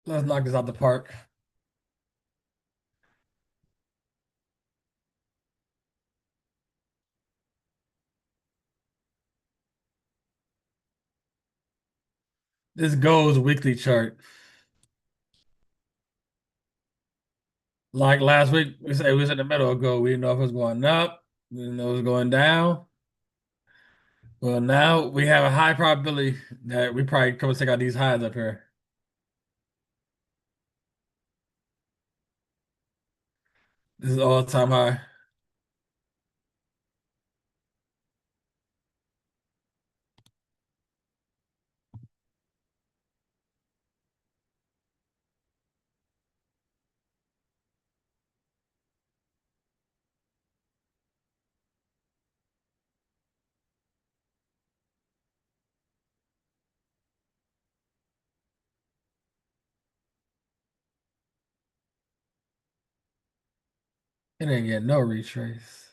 Let's knock this out the park. This gold's weekly chart. Like last week, we said it was in the middle of gold. We didn't know if it was going up. We didn't know it was going down. Well, now we have a high probability that we probably come and check out these highs up here. This is all-time high. It ain't getting no retrace.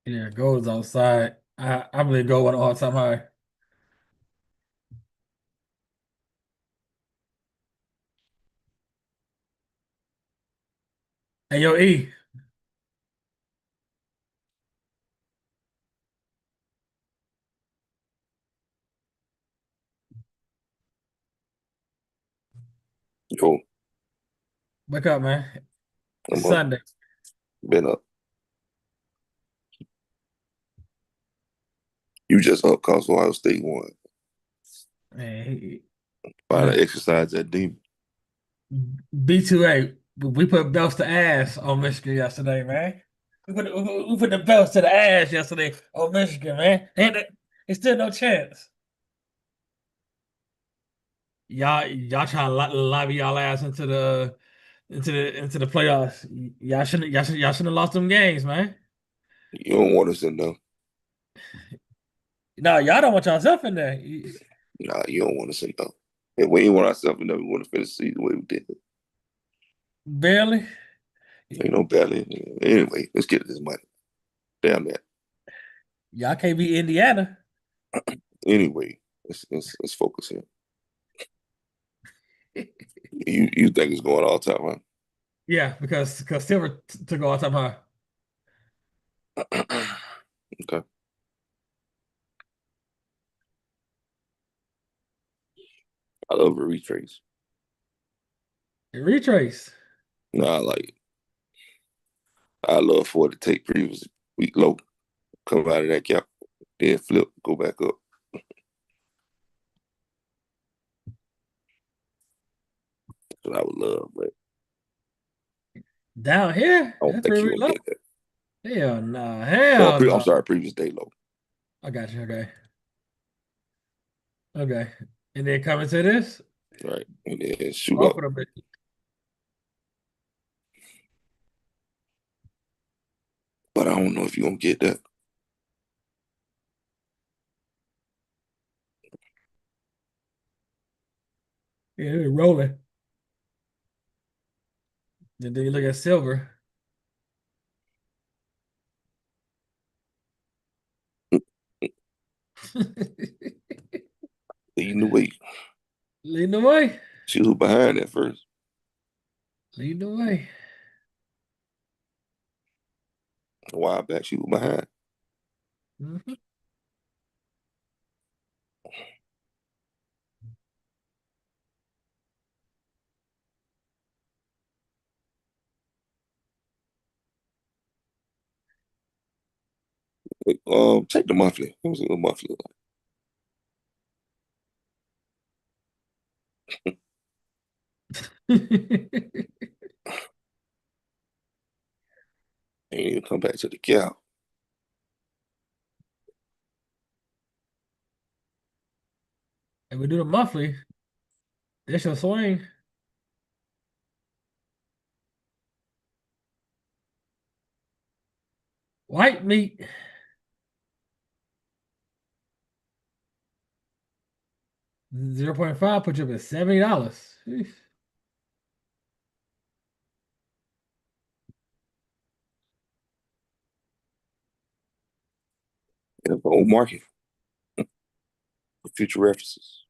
Yeah, gold's outside. I believe gold went all-time high. Hey, yo, E, Yo, wake up, man. It's I'm up. Sunday. Been up. You just up cause Ohio State won. Hey, By the look, exercise that demon. B2A, we put belts to ass on Michigan yesterday, man. We put the belts to the ass yesterday on Michigan, man. And it's still no chance. Y'all trying to lobby y'all ass into the playoffs. Y'all shouldn't have lost them games, man. You don't want us in there. No, y'all don't want yourself in there. Nah, you don't want us in there. And we ain't want ourselves in there. We want to finish the season the way we did. Barely. Ain't no barely. Anyway, let's get this money. Damn that. Y'all can't beat Indiana. Anyway, let's focus here. You think it's going all time, Yeah, because Silver took all time high. huh? Okay. I love a retrace. Retrace. Nah, I love for it to take previous week low, come out of that gap, then flip, go back up. That's what I would love, but Down here, I don't that's think pretty you're gonna low. get that. Hell no. Or Hell I'm no. sorry, previous day low. I got you. Okay. Okay. And then coming to this, Right. And then shoot both up. of them. But I don't know if you're gonna get that. Yeah, they're rolling. And then you look at Silver. Leading the way. Leading the way. She was behind at first. Lead the way. A while back, she was behind. Mhm. Check the monthly. Let me see what monthly look like. Ain't even come back to the gap. If we do the monthly, this your swing. White meat. 0.5 put you up at $70. Sheesh. In the whole market for future references.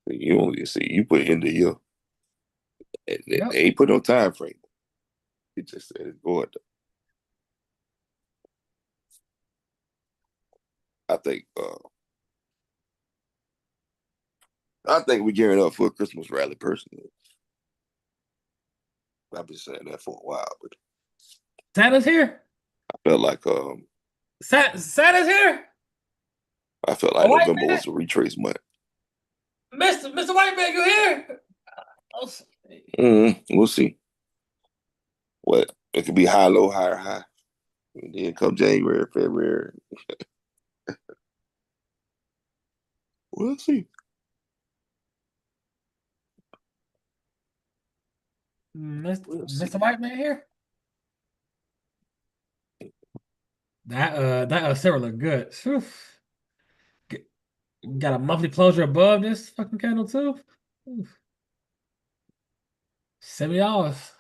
You only see you put in the year. They Yep. ain't put no time frame. It just said it's going. I think I think we're gearing up for a Christmas rally personally. I've been saying that for a while, but Santa's here. I felt like Santa's here. I felt A like white November man. was a retrace month. Mr. White Man, you here? Oh, We'll see. What it could be high, low, higher, high. And then come January, February, we'll see. We'll Mr. see. White Man here. That Sarah look good. Phew. G- Got a monthly closure above this fucking candle too. Oof. $70.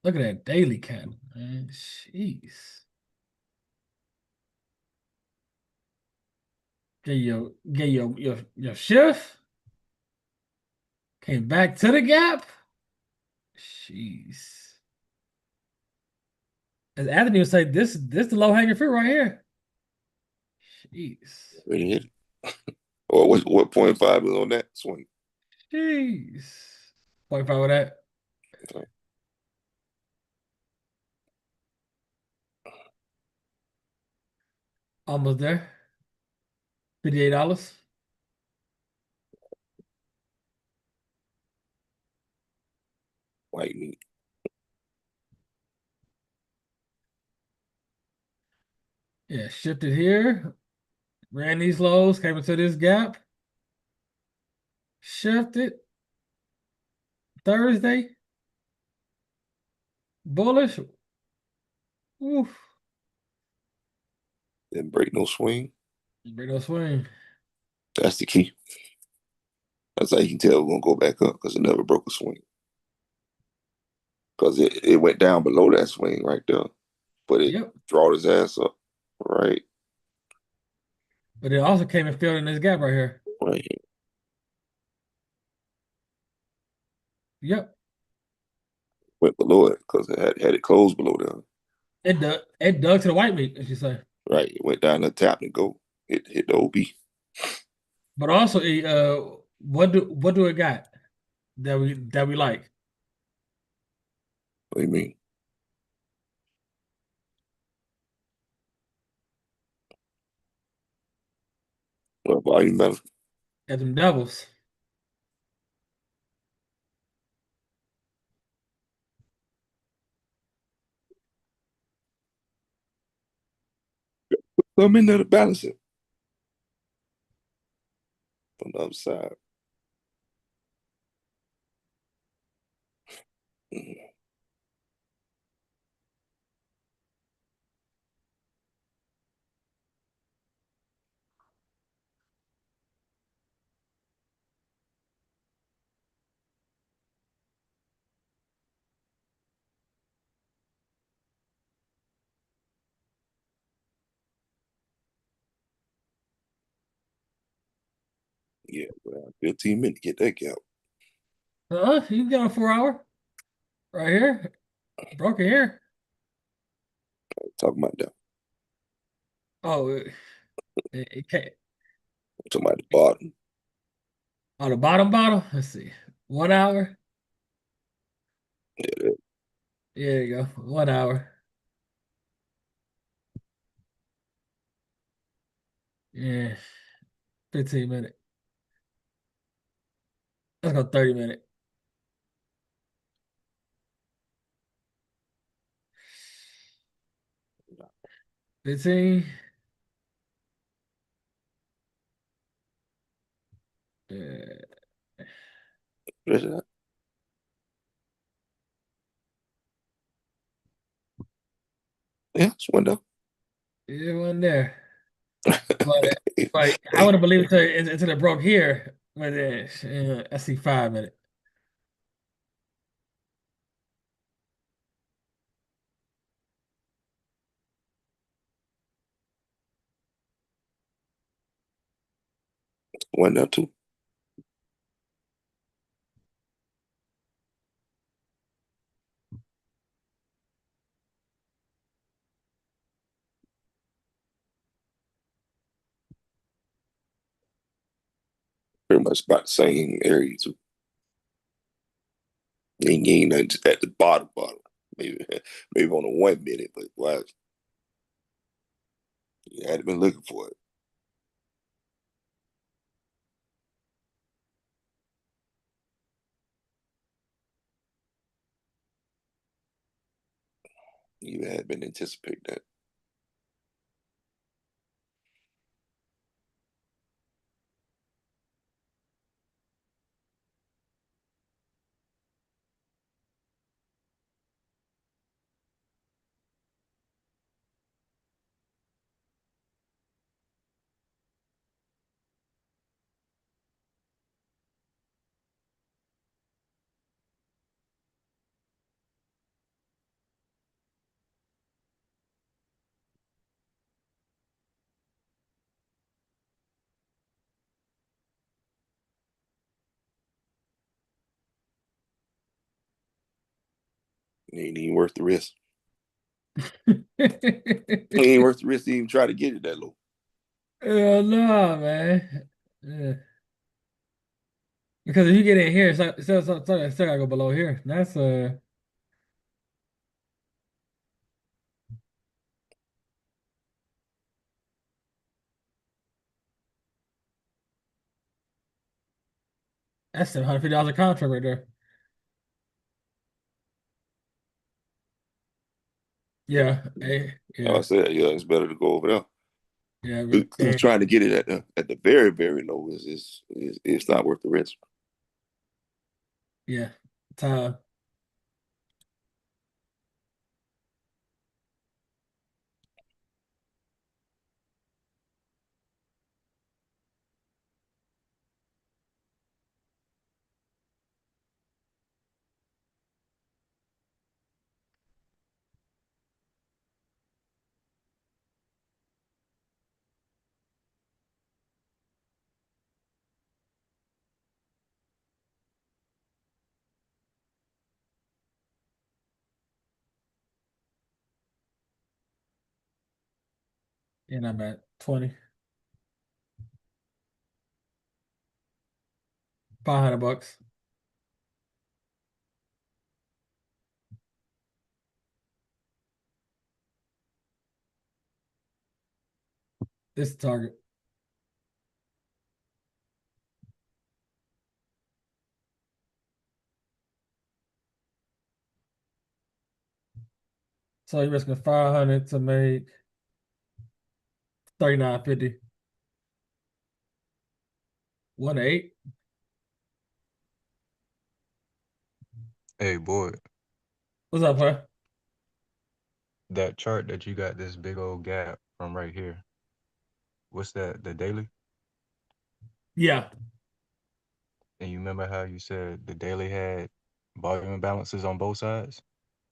Look at that daily candle, man. Jeez. Get your shift. Came back to the gap. Jeez. As Anthony would say, this the low hanging fruit right here. Jeez. Ready hit it. Or what 0.5 is on that swing? Jeez. 0.5 of that. Okay. Almost there. $58. White meat. Yeah, shifted here. Ran these lows, came into this gap. Shifted. Thursday. Bullish. Oof. Didn't break no swing. Big no swing. That's the key. That's how you can tell we're gonna go back up because it never broke a swing. Because it went down below that swing right there. But it Yep. drawed his ass up. Right. But it also came and filled in this gap right here. Right. Yep. Went below it because had it closed below there. It dug to the white meat, as you say. Right. It went down the tap and go. Hit the OB. But also, what do it got that we like? What do you mean? Well, volume better. Got them devils. Some in there to balance it from the other side. Mhm. Around 15 minutes to get that gap. You can get on 4 hour right here. Broken here. Talking about that. Oh, it can't. Talking about the bottom. On the bottom. Let's see. 1 hour. Yeah, There you go. 1 hour. Yeah. 15 minute. Let's go 30 minute. 15. Yeah. that. Yeah, it's window. It wasn't there. But Hey, but I hey, wouldn't believe it until it broke here. But I see 5 minute. window too. Pretty much about the same area too. Ain't nothing just at the bottom. Maybe maybe on a 1 minute, but why you had been looking for it. You had been anticipating that. It ain't even worth the risk. It ain't worth the risk to even try to get it that low. Hell no, man. Yeah. Because if you get in here, it's still gotta go below here. That's $750 a contract right there. Yeah, Like I yeah, said, yeah, it's better to go over there. yeah, Who's trying to get it at the very very low is it's not worth the risk. yeah. Time. And I'm at 20. $500. This is the target. So you're risking 500 to make 39.50. 1 to 8. Hey boy, What's up, player? that chart that you got this big old gap from right here. What's that? The daily? Yeah, And you remember how you said the daily had volume imbalances on both sides?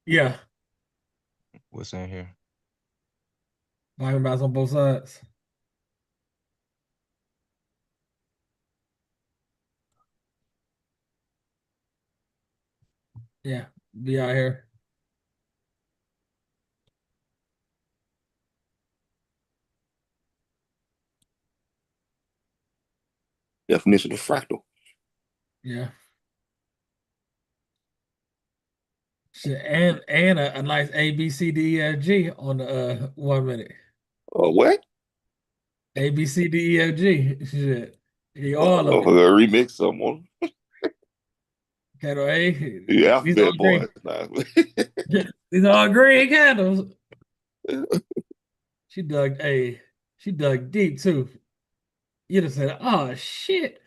yeah. What's in here? Volume bounce on both sides. Yeah, be out here. Definition of fractal. Yeah. Shit, and a nice A B C D E F G on the 1 minute. What? A B C D E F G. Shit. All of A it. remix someone. Capital A. The These all alphabet green. boys now. These are all green candles. She dug a she dug deep too. You'd have said, oh shit.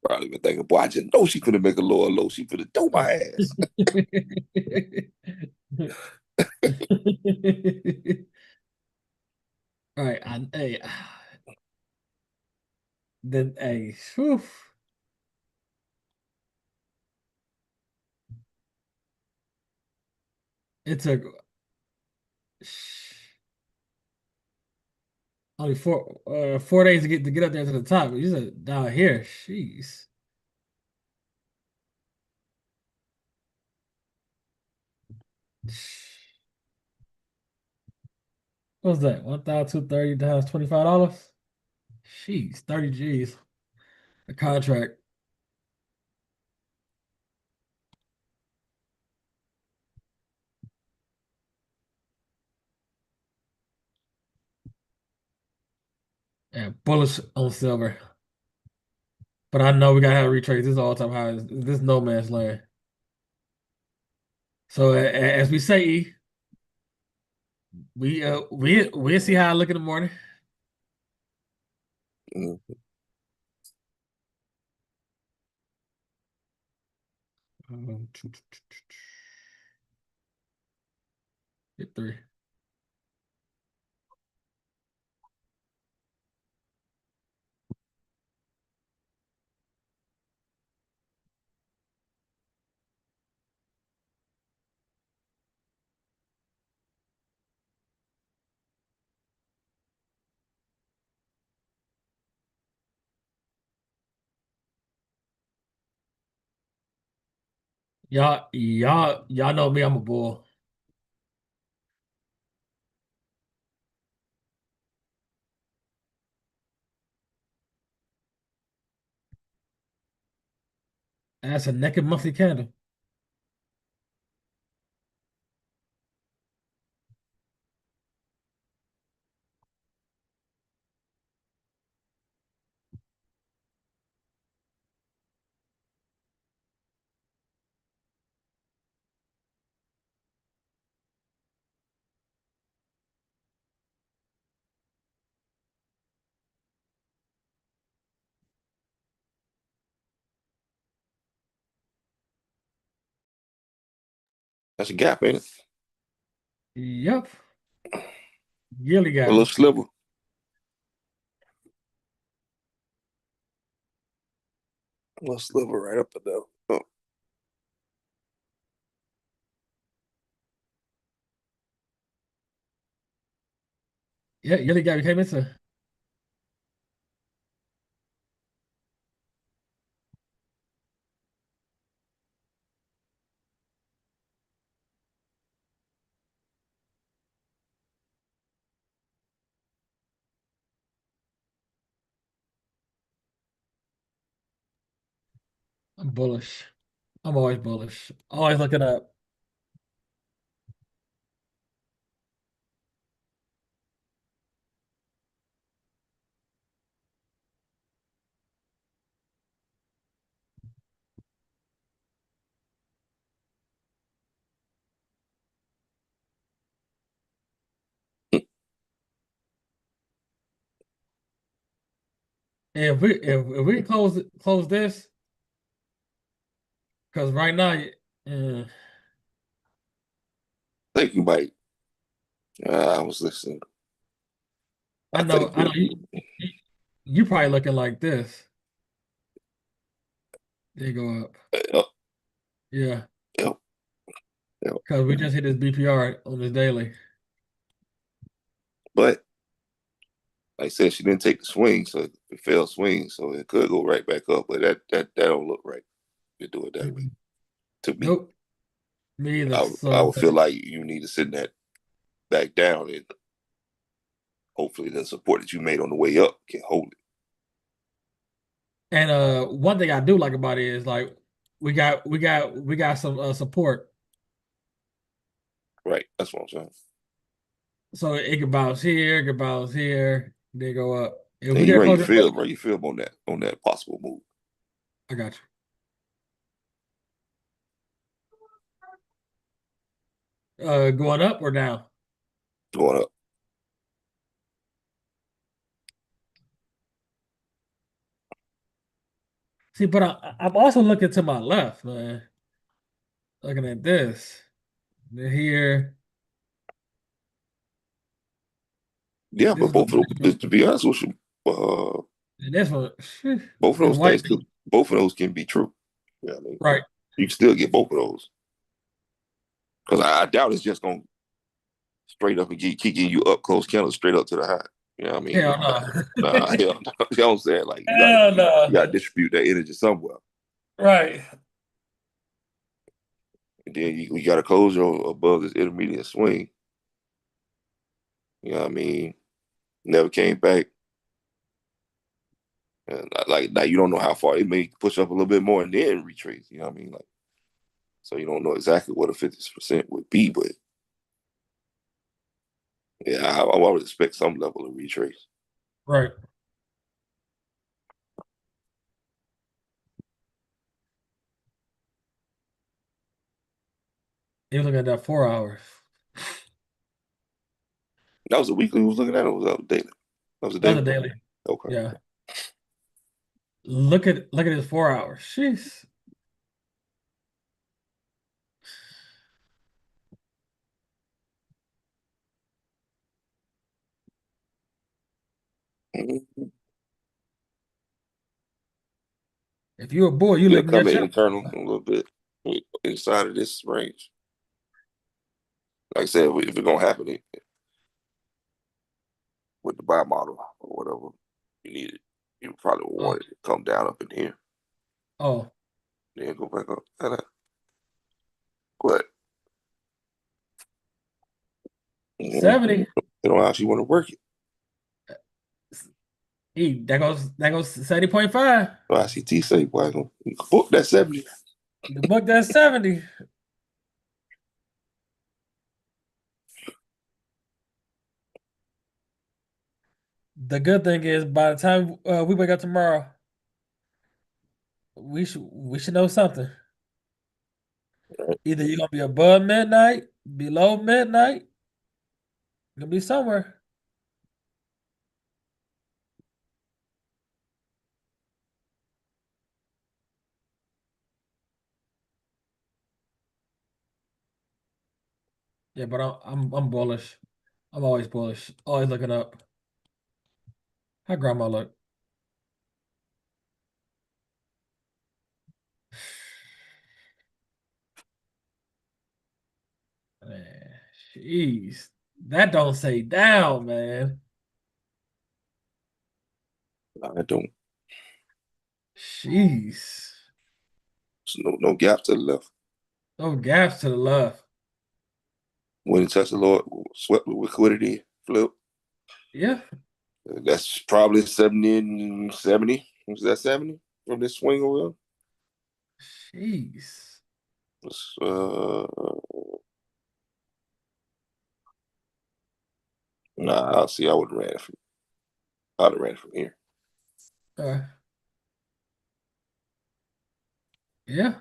Probably been thinking, boy, I just know she finna make a lower low. She finna throw my ass. All right, hey, then hey, whew, it took only 4 days to get up there to the top. You said down here, jeez. What's that? 1,230 times $25? Jeez, 30 G's. A contract. And bullish on silver. But I know we gotta have a retrace. This is all-time high. This is no man's land. So as we say, E, we'll see how I look in the morning. Mm. Um, Hit three. Y'all know me. I'm a bull. That's a naked monthly candle. That's a gap, ain't it? Yep. Yearly A little gap. sliver. A little sliver right up and down. Oh, Yeah, yearly gap. We came into. I'm bullish. I'm always bullish. Always looking up. And if we close this, because right now, uh, I think you might. I was listening. I I know think I know you probably looking like this. They go up. yep, Yeah. yep. You know, because we just hit this BPR on this daily. but like I said, she didn't take the swing, so it fell swing, so it could go right back up. But that don't look right to do it that way Mm-mm. to me. Nope, me either. I So, would feel like you need to send that back down, and hopefully the support that you made on the way up can hold it. and one thing I do like about it is like we got some support, Right. That's what I'm saying. so it can bounce here, it can bounce here, then go up. If And we you get bring your closer, fib, bring your fib on that possible move I got you. Going up or down? going up. See, but I'm also looking to my left, man. Looking at this. Then here, Yeah, this but is the both of black those, one. to be honest with you, uh, And this one, both of the those white things could, both of those can be true. Yeah, I mean, right. you can still get both of those because I doubt it's just gonna straight up and keep getting you up close candles straight up to the high. You know what I mean? Hell no. Nah, hell, no. You know what I'm saying? Like Hell you gotta no. distribute that energy somewhere, Right. and then you gotta close your above this intermediate swing. You know what I mean? Never came back. And like now you don't know how far it may push up a little bit more and then retrace. You know what I mean? Like so you don't know exactly what a 50% would be, but yeah, I would expect some level of retrace. Right. You looking at that 4 hours. That was a weekly we was looking at, it was a daily. That was a That's a daily. daily. Okay. Yeah. Look at this 4 hours. Jeez. Mm-hmm. If you're a boy, you Still licking your coming chops. internal a little bit inside of this range. Like I said, if it's gonna happen with the buy model or whatever, you need it. You probably Oh, want it to come down up in here, oh, then go back up. But you 70. don't actually want to work it. That goes 70.5. So ICT say, boy, you can book that 70. The book that's 70. The good thing is by the time we wake up tomorrow, we should know something. Either you're gonna be above midnight, below midnight, you're gonna be somewhere. Yeah, but I'm bullish. I'm always bullish. Always looking up. How grandma look? Man, jeez. That don't say down, man. I don't. Jeez. There's no gap to the left. No gaps to the left. When it touched the Lord, swept with liquidity, flip. Yeah. That's probably 70 and 70. Was that 70 from this swing over Jeez. there? Nah, I'll see. I would have ran it from. I'd have ran it from here. Uh, yeah.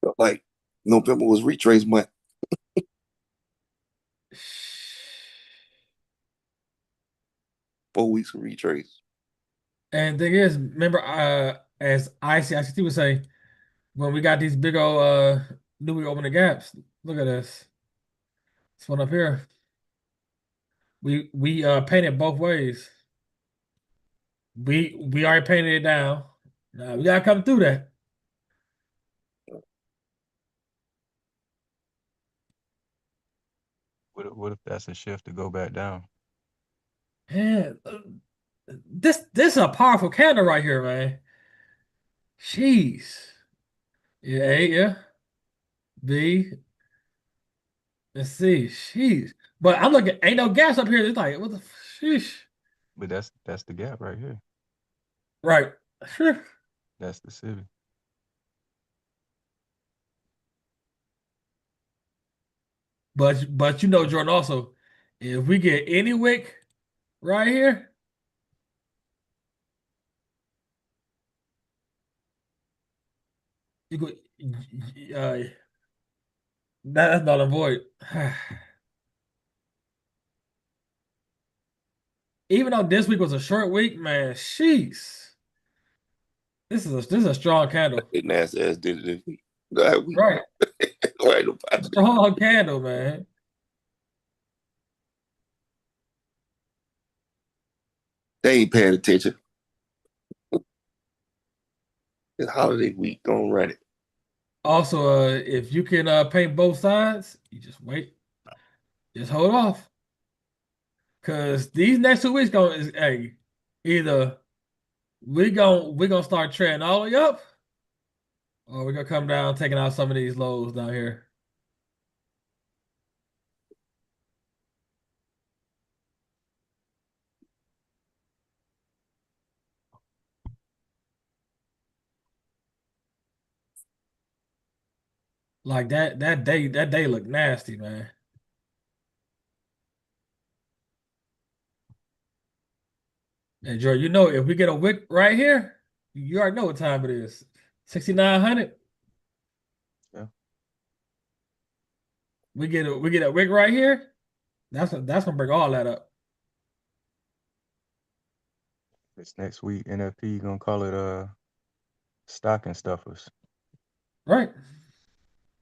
Felt like November was retrace month. 4 weeks of retrace. And thing is, remember, as ICT would say, when we got these big old new we open the gaps. Look at this. This one up here. We painted both ways. We already painted it down. Nah, we gotta come through that. What if that's a shift to go back down? Man, this is a powerful candle right here, man. Jeez. Yeah, A, yeah. B and C. Jeez. But I'm looking, ain't no gas up here. It's like, what the sheesh. But that's the gap right here. Right. Sure. That's the city. But you know, Jordan, also, if we get any wick right here, you go that's not a void. Even though this week was a short week, man, sheesh. This is a strong candle. They nasty ass did it this week. God, we Right. right about it. Strong candle, man. They ain't paying attention. It's holiday week. Don't run it. Also, if you can paint both sides, you just wait. Just hold off. Cause these next 2 weeks going is hey, either we gonna start trading all the way up, or we're gonna come down taking out some of these lows down here. Like that day looked nasty, man. And Joe, you know if we get a wick right here, you already know what time it is. 6,900. Yeah. We get a wick right here. That's gonna break all that up. This next week, NFP gonna call it stocking stuffers. Right.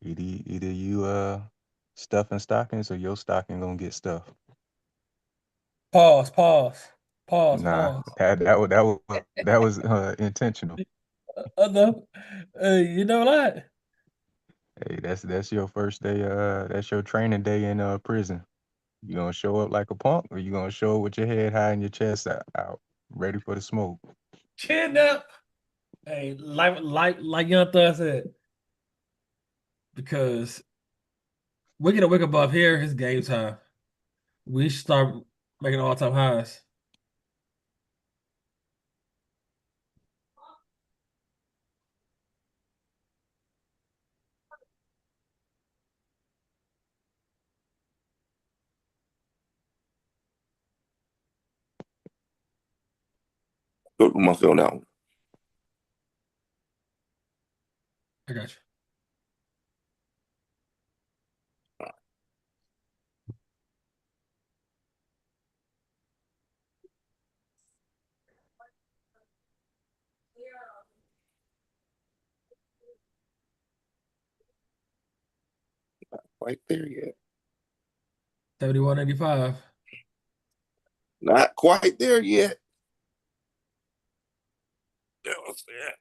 Either you stuffing stockings or your stocking gonna get stuffed. Pause, pause, pause, Nah, pause. that was intentional. No. You know what? Hey, that's your first day. That's your training day in prison. You gonna show up like a punk, or you gonna show up with your head high and your chest out ready for the smoke? Chin up. Hey, like Young Thug said, because we get a wick above here, it's game time. We should start making all-time highs. Go to my phone now. I got you. Right there yet. 71.85. Not quite there yet. Yeah, what's that?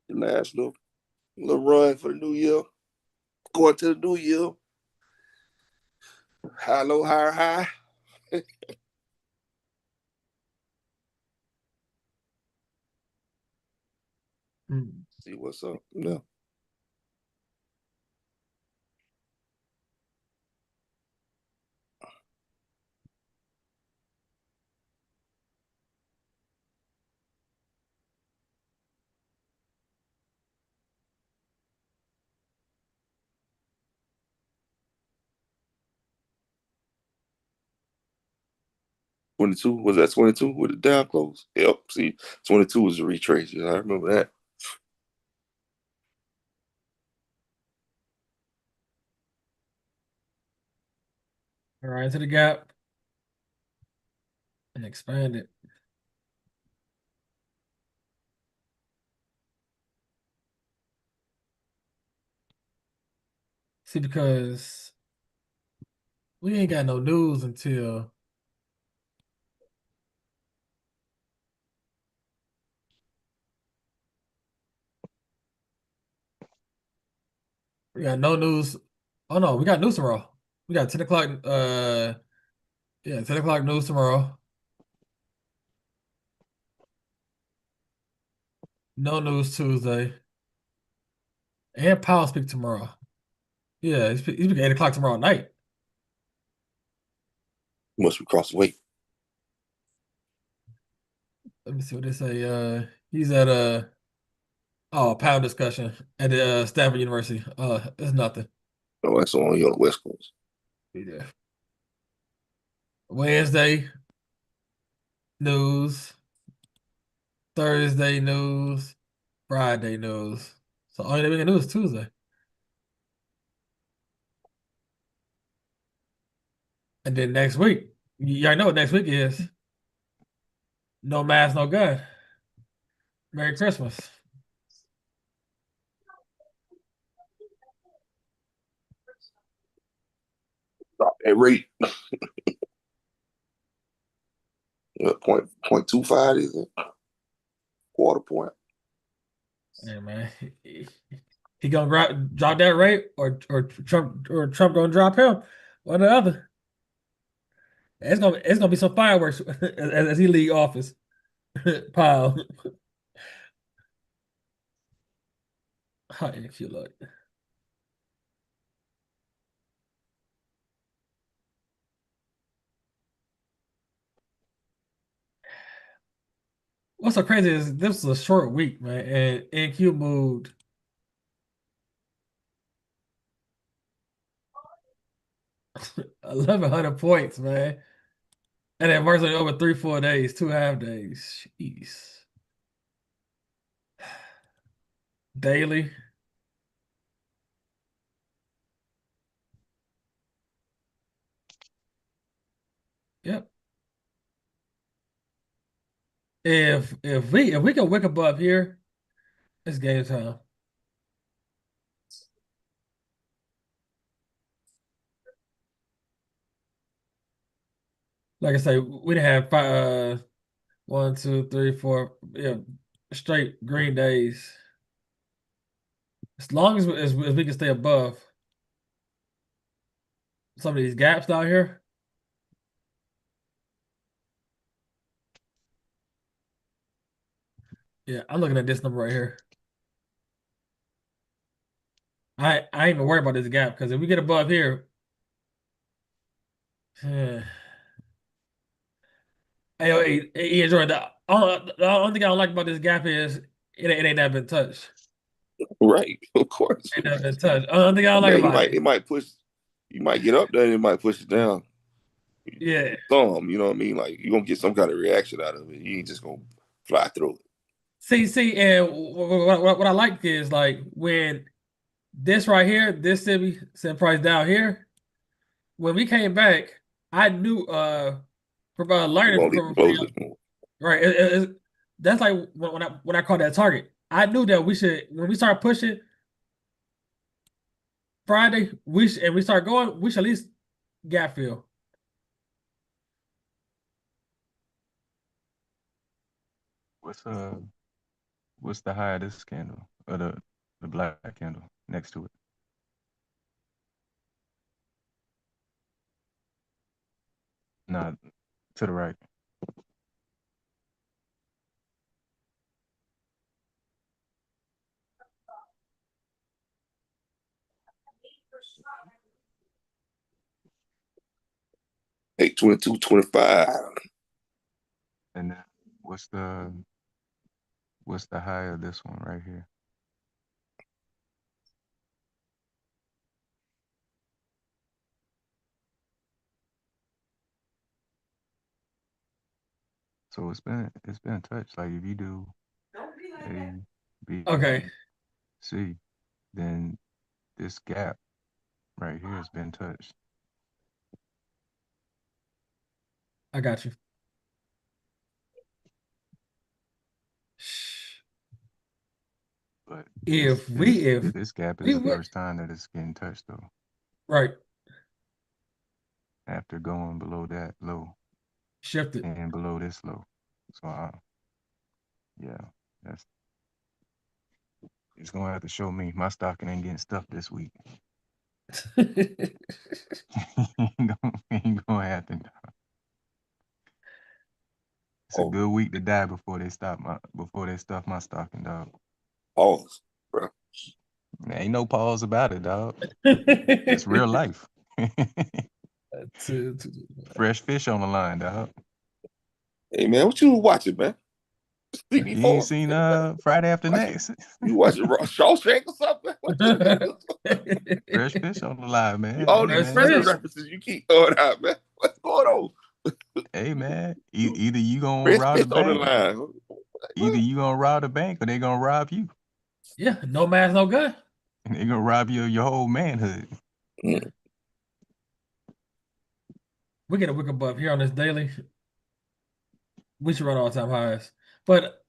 Last little run for the new year. Going to the new year. High, low, higher, high. Hmm. See what's up. No. $22 was that 22 with the down close? Yep. See, 22 was a retrace. Yeah, I remember that. All right, into the gap and expand it. See, because we ain't got no news until we got no news. Oh no, we got news tomorrow. We got 10 o'clock. Yeah, 10 o'clock news tomorrow. No news Tuesday. And Powell speak tomorrow. Yeah, he's speaking 8 o'clock tomorrow night. Must be cross the way. Let me see what they say. He's at Powell discussion at the Stanford University. It's nothing. Oh, that's only on the West Coast. Yeah. Wednesday news. Thursday news. Friday news. So only they making news Tuesday. And then next week, y'all know what next week is. No mask, no gun. Merry Christmas. Drop that rate. Point 25 is it? Quarter point. Hey man, he gonna drop that rate, or Trump gonna drop him, one or the other. It's gonna be some fireworks as he leave office. Pile. How you look? What's so crazy is this was a short week, man, and NQ moved 1,100 points, man, and then works only over 3 4 days, 2 half days. Jeez. Daily. Yep. If we can wick above here, it's game time. Like I say, we didn't have 1, 2, 3, 4, yeah, straight green days. As long as we can stay above some of these gaps down here. Yeah, I'm looking at this number right here. I ain't even worried about this gap because if we get above here, hey, Jordan, the only thing I don't like about this gap is it ain't never been touched. Right, of course. Ain't never been touched. The only thing I don't like Man, about it. it might push. You might get up there and it might push it down. Yeah. Some, you know what I mean? Like you're gonna get some kind of reaction out of it. You ain't just gonna fly through it. See, and what I like is like when this right here, this city set price down here. When we came back, I knew from You're learning gonna need to from close it more. right. That's like when I called that target. I knew that we should when we start pushing Friday, and we start going, we should at least gap fill. What's what's the high of this candle or the black candle next to it? Not to the right. Hey, 22, 25. And then what's the high of this one right here? So it's been touched. Like if you do A, B, Okay, C, then this gap right here has been touched. I got you. But If we if this gap is we the would first time that it's getting touched though. Right. after going below that low Shifted. and below this low. So yeah, that's it's gonna have to show me my stocking ain't getting stuffed this week. Ain't gonna happen. It's a Oh, good week to die before they stuff my stocking, dog. pause, bro. There ain't no pause about it, dog. It's real life. Fresh fish on the line, dog. Hey man, what you watching, man? You ain't TV4, seen man. Friday After Watching, Next? you watching Shawshank or something? What you Fresh fish on the line, you man. all Hey these That's man. wrestling fish. references you keep throwing out, man. What's going on? Hey man. Either you gonna Fresh rob the fish on the bank, line. either What? you gonna rob the bank or they gonna rob you. Yeah, no mask, no gun. And they gonna rob you of your whole manhood. Yeah. We get a wick above here on this daily. We should run all-time highs. But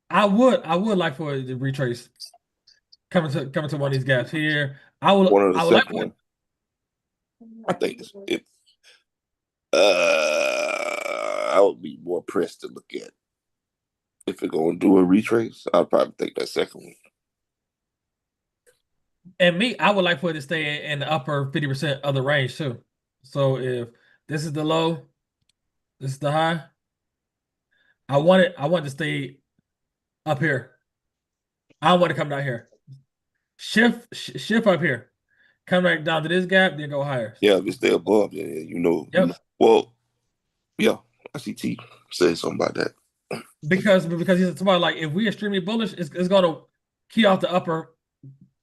I would like for it to retrace coming to one of these gaps here. One of the I would like second for one. I think it I would be more pressed to look at. If it's gonna do a retrace, I'll probably take that second one. and me, I would like for it to stay in the upper 50% of the range too. So if this is the low, this is the high, I want it to stay up here. I don't want to come down here. Shift up here. Come back down to this gap, then go higher. Yeah, if it's stay above, then you know. Yep. Well, yeah, ICT said something about that. Because he's somebody like if we extremely bullish, it's gonna key off the upper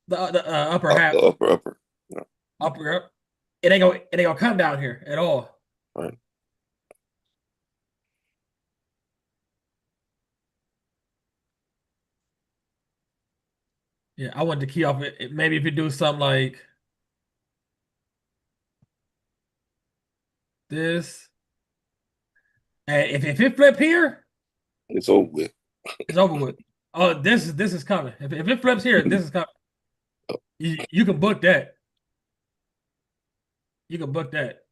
The half, upper. Yeah, upper up. It ain't gonna come down here at all. right. Yeah, I want to key off it. Maybe if you do something like this, and if it flip here, It's over with. it's over with. Oh, this is coming. If it flips here, this is coming. You can book that. You can book that.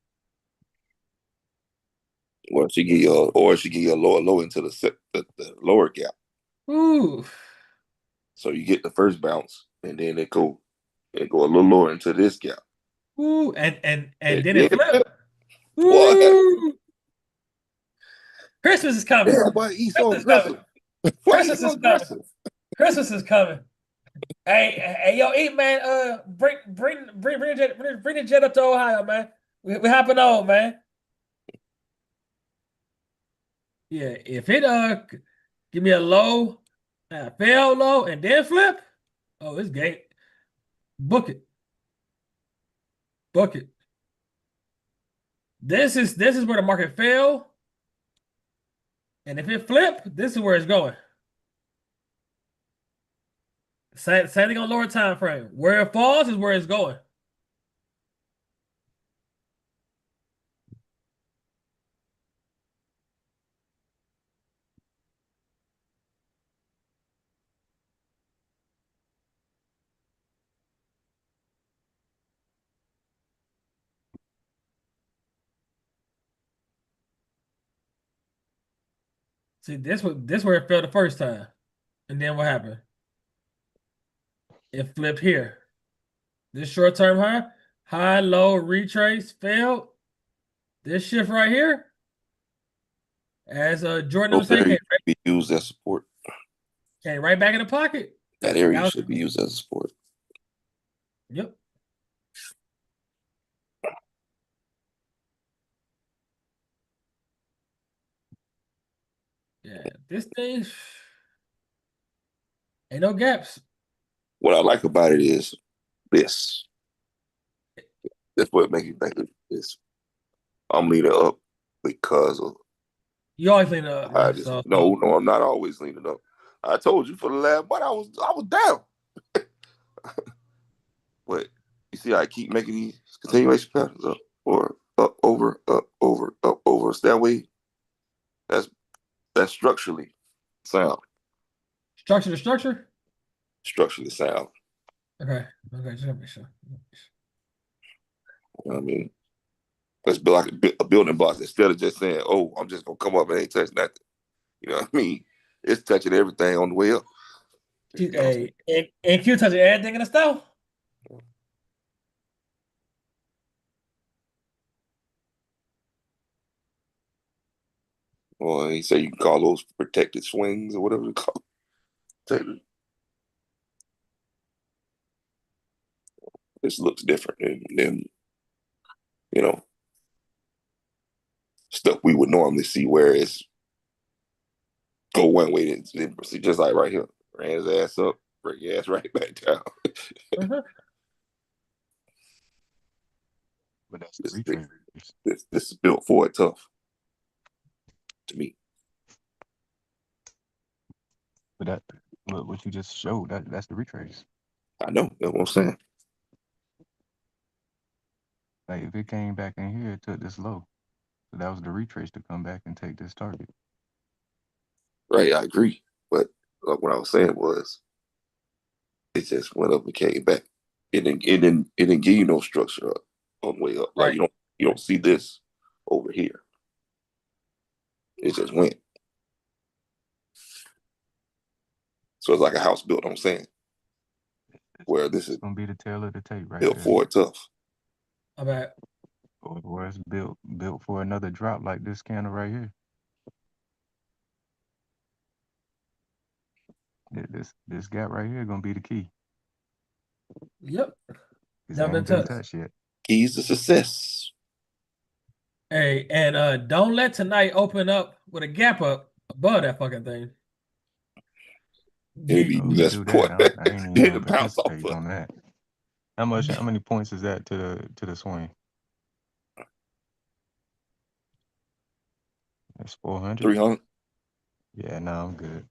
Or she give you a lower low into the lower gap. Ooh, So you get the first bounce, and then it go a little lower into this gap. ooh, and And then then it flip. boy, Ooh, Christmas is coming. yeah, boy, he's so Christmas is coming. aggressive. Why he Christmas so is coming. aggressive? Christmas is coming. Hey, yo, eat, man. Bring the jet up to Ohio, man. We hopping on, man. Yeah, if it give me a low, fail low, and then flip. Oh, it's game. Book it. Book it. This is where the market fell. And if it flip, this is where it's going. Same thing on lower time frame. Where it falls is where it's going. See, this where it fell the first time. And then what happened? It flipped here. This short-term high, low, retrace, failed. This shift right here, as Jordan Those was saying, areas should be used as support. came right back in the pocket. That area should be used as support. Yep. Yeah, this thing ain't no gaps. What I like about it is this. That's what makes me think of this. I'm leaning up because of You always lean up, how man. this. So No, I'm not always leaning up. I told you for the last month I was down. But you see, I keep making these continuation patterns up or up over, up over, up over. It's that way. That's structurally sound. structure to structure. Structurally sound. Okay. Just gotta make sure. You know what I mean? Let's build like a building block instead of just saying, "Oh, I'm just gonna come up and ain't touch nothing." You know what I mean? It's touching everything on the way up. You know what I'm saying? Hey, and Q touching everything in the stove. Or he said you can call those protected swings or whatever they call it. This looks different than you know stuff we would normally see, where it's go one way then proceed, just like right here. Ran his ass up, bring your ass right back down. Uh-huh. But that's the This retrace. this is built for it tough to me. But that what you just showed, that's the retrace. I know, that's what I'm saying. Like if it came back in here, it took this low. So that was the retrace to come back and take this target. Right, I agree. But what I was saying was it just went up and came back. It didn't give you no structure up on the way up. Like Right. you don't see this over here. It just went. So it's like a house built, I'm saying. Where this is It's gonna be the tail of the tape right built there. for it tough. I bet. Or it's built for another drop like this candle right here. This gap right here gonna be the key. Yep. Cause it Never been ain't been touched. touched yet. Keys to success. Hey, and don't let tonight open up with a gap up above that fucking thing. It'd be Oh, if it less do that, important I ain't even than gonna to bounce off participate of. on that. How many points is that to the swing? That's 400. 300. Yeah, no, I'm good.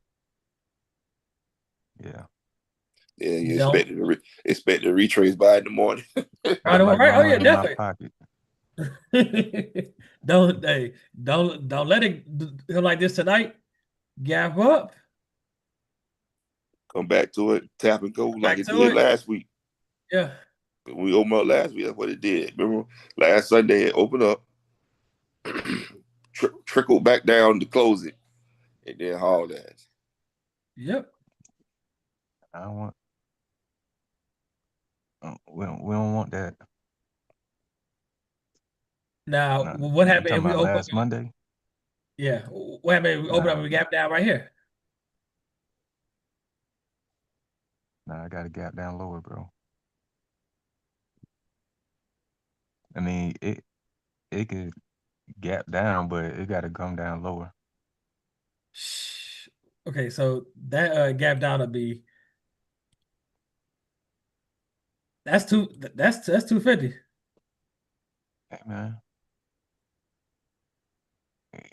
Yeah. Yeah, you Don't. expect to retrace by in the morning. Right, Got my right. Oh yeah, grandma in my definitely. pocket. Don't let it do like this tonight. Gap up. Come back to it, tap and go like Back it to did it. last week. Yeah. When we opened up last week, that's what it did. Remember, last Sunday it opened up, trickled back down to close it, and then hauled ass. Yep. I don't want. We don't want that. Now, No, what you happened if talking we about open? last Monday? Yeah. What happened if we open up Nah, and we gap down right here? I got a gap down lower, bro. I mean, it could gap down, but it got to come down lower. Okay, so that gap down will be that's 250. Hey, man,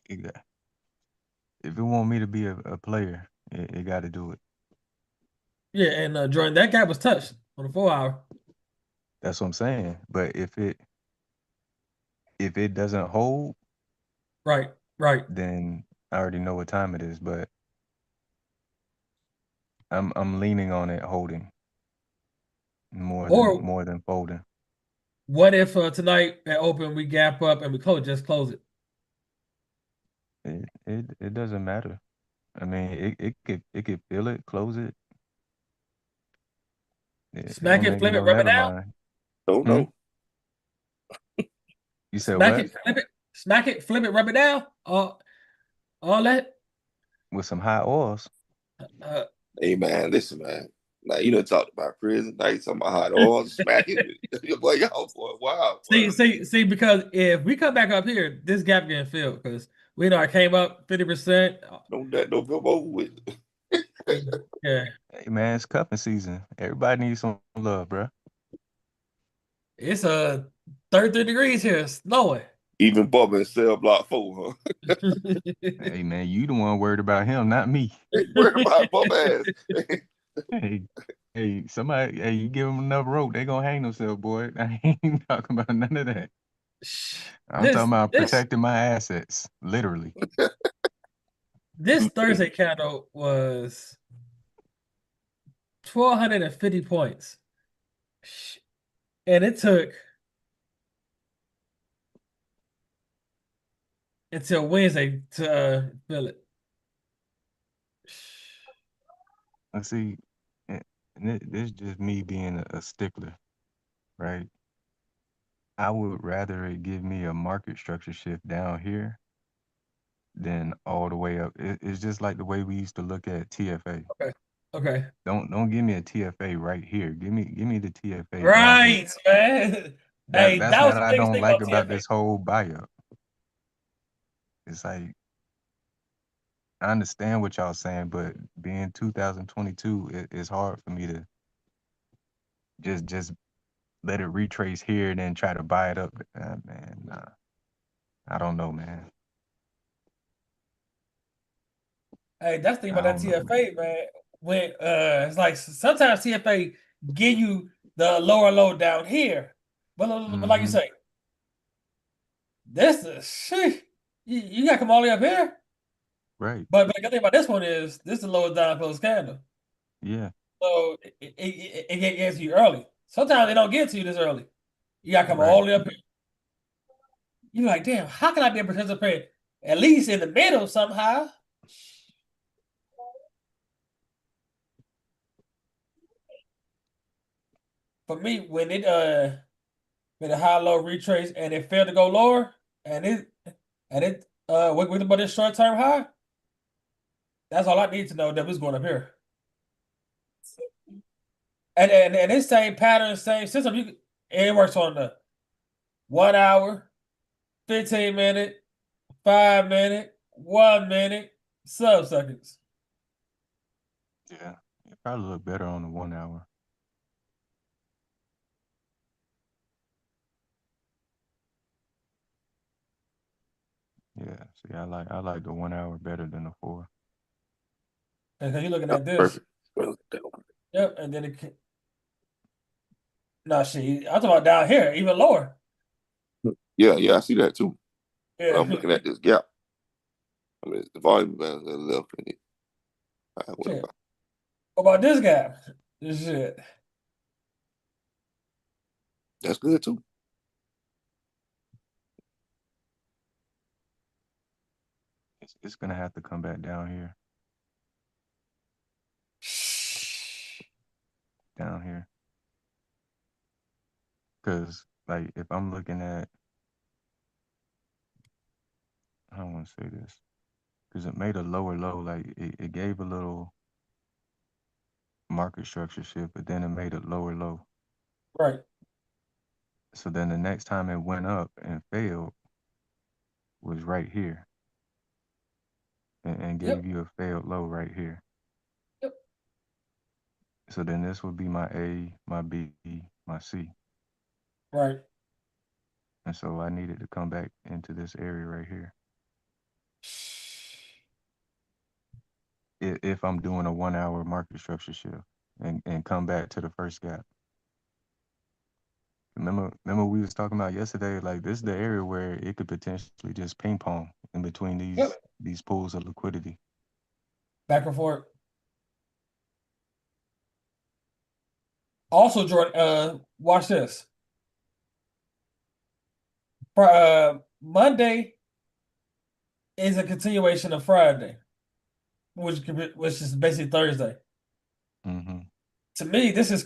it got, if it want me to be a player, it got to do it. Yeah, and Jordan, that gap was touched on the 4 hour. That's what I'm saying. But if it doesn't hold, Right, right. then I already know what time it is. But I'm leaning on it holding Or more than folding. what if tonight at open we gap up and we close it? It doesn't matter. I mean, it could feel it, close it. It Smack don't it, make me flip it, no rub it never down. mind. Don't Hmm? know. You said Smack what? it, flip it, smack it, flip it, rub it down. All that. With some high oils. Uh, Hey man, listen, man. Now you done talked about prison. Now you talking about hot oil, smacking. Boy, y'all, boy, wow, boy. see, because if we come back up here, this gap getting filled because we know I came up 50%. Don't that don't come over with. Yeah, Hey man, it's cuffing season. Everybody needs some love, bro. it's 33 degrees here, snowing. Even Bubba in cell block 4, huh? Hey man, you the one worried about him, not me. Ain't worried about Bubba ass. Hey, somebody, you give them enough rope, they gonna hang themselves, boy. I ain't talking about none of that. I'm This talking about this protecting my assets, literally. this Thursday candle was 1,250 points, and it took until Wednesday to fill it. Let's see, and this is just me being a stickler, right? I would rather it give me a market structure shift down here than all the way up. It's just like the way we used to look at TFA. Okay. Okay. Don't give me a TFA right here. Give me the TFA down here. Right, man. That Hey, that's that was what the I biggest don't thing like about about TFA. this whole buyout. It's like I understand what y'all saying, but being 2022, it's hard for me to just let it retrace here and then try to buy it up. Man, nah, I don't know, man. Hey, that's the thing I about that don't know, man. TFA, man. When it's like sometimes TFA give you the lower low down here, but like you Mm-hmm. say, this is shit. You got to come all the way up here. Right. But the good thing about this one is this is the lowest down close candle, Yeah. so it gets you early. Sometimes they don't get to you this early. You got to come all Right. the way up here. You're like, damn, how can I be a participant at least in the middle somehow? For me, when it with a high low retrace and it failed to go lower and it with about this short term high, that's all I need to know that it's going up here. And this same pattern, same system, it works on the 1 hour, 15 minute, 5 minute, 1 minute, sub-seconds. Yeah. It probably look better on the 1 hour. Yeah. See, I like the 1 hour better than the 4. And you're looking Yep, at this. perfect. Well, that one. Yep, and then no shit. I'm talking about down here, even lower. Yeah, I see that too. But I'm Yeah. looking at this gap. I mean, the volume band left in it. What Shit. about? What about this guy? This shit. That's good too. It's gonna have to come back down here. Down here. Cause like if I'm looking at, I don't want to say this, because it made a lower low, like it gave a little market structure shift, but then it made a lower low. Right. So then the next time it went up and failed was right here and Yep. gave you a failed low right here. Yep. So then this would be my A, my B, my C. Right. And so I needed to come back into this area right here. If I'm doing a 1 hour market structure shift and come back to the first gap. Remember we was talking about yesterday, like this is the area where it could potentially just ping pong in between Yep. these pools of liquidity. Back and forth. Also, Jordan, watch this. Monday is a continuation of Friday, which is basically Thursday. Mm-hmm. To me, this is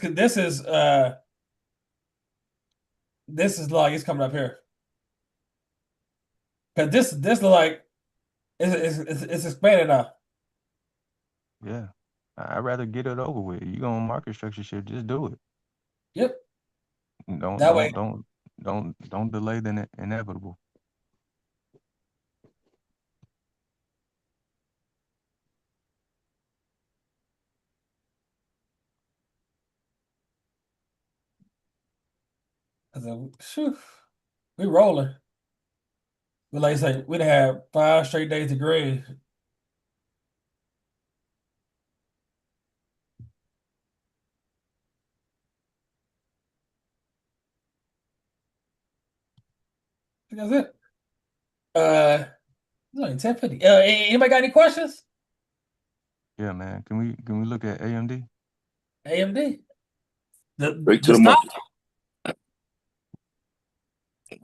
like it's coming up here because this like it's expanding now. Yeah. I'd rather get it over with. You gonna market structure shit, just do it. Yep. Don't That way, don't don't don't delay the inevitable. I said, phew, we rolling. But like I say, we'd have 5 straight days of green. I think that's it. It's only 10:50. Anybody got any questions? Yeah, man. Can we look at AMD? AMD. Straight to The the stock. monthly.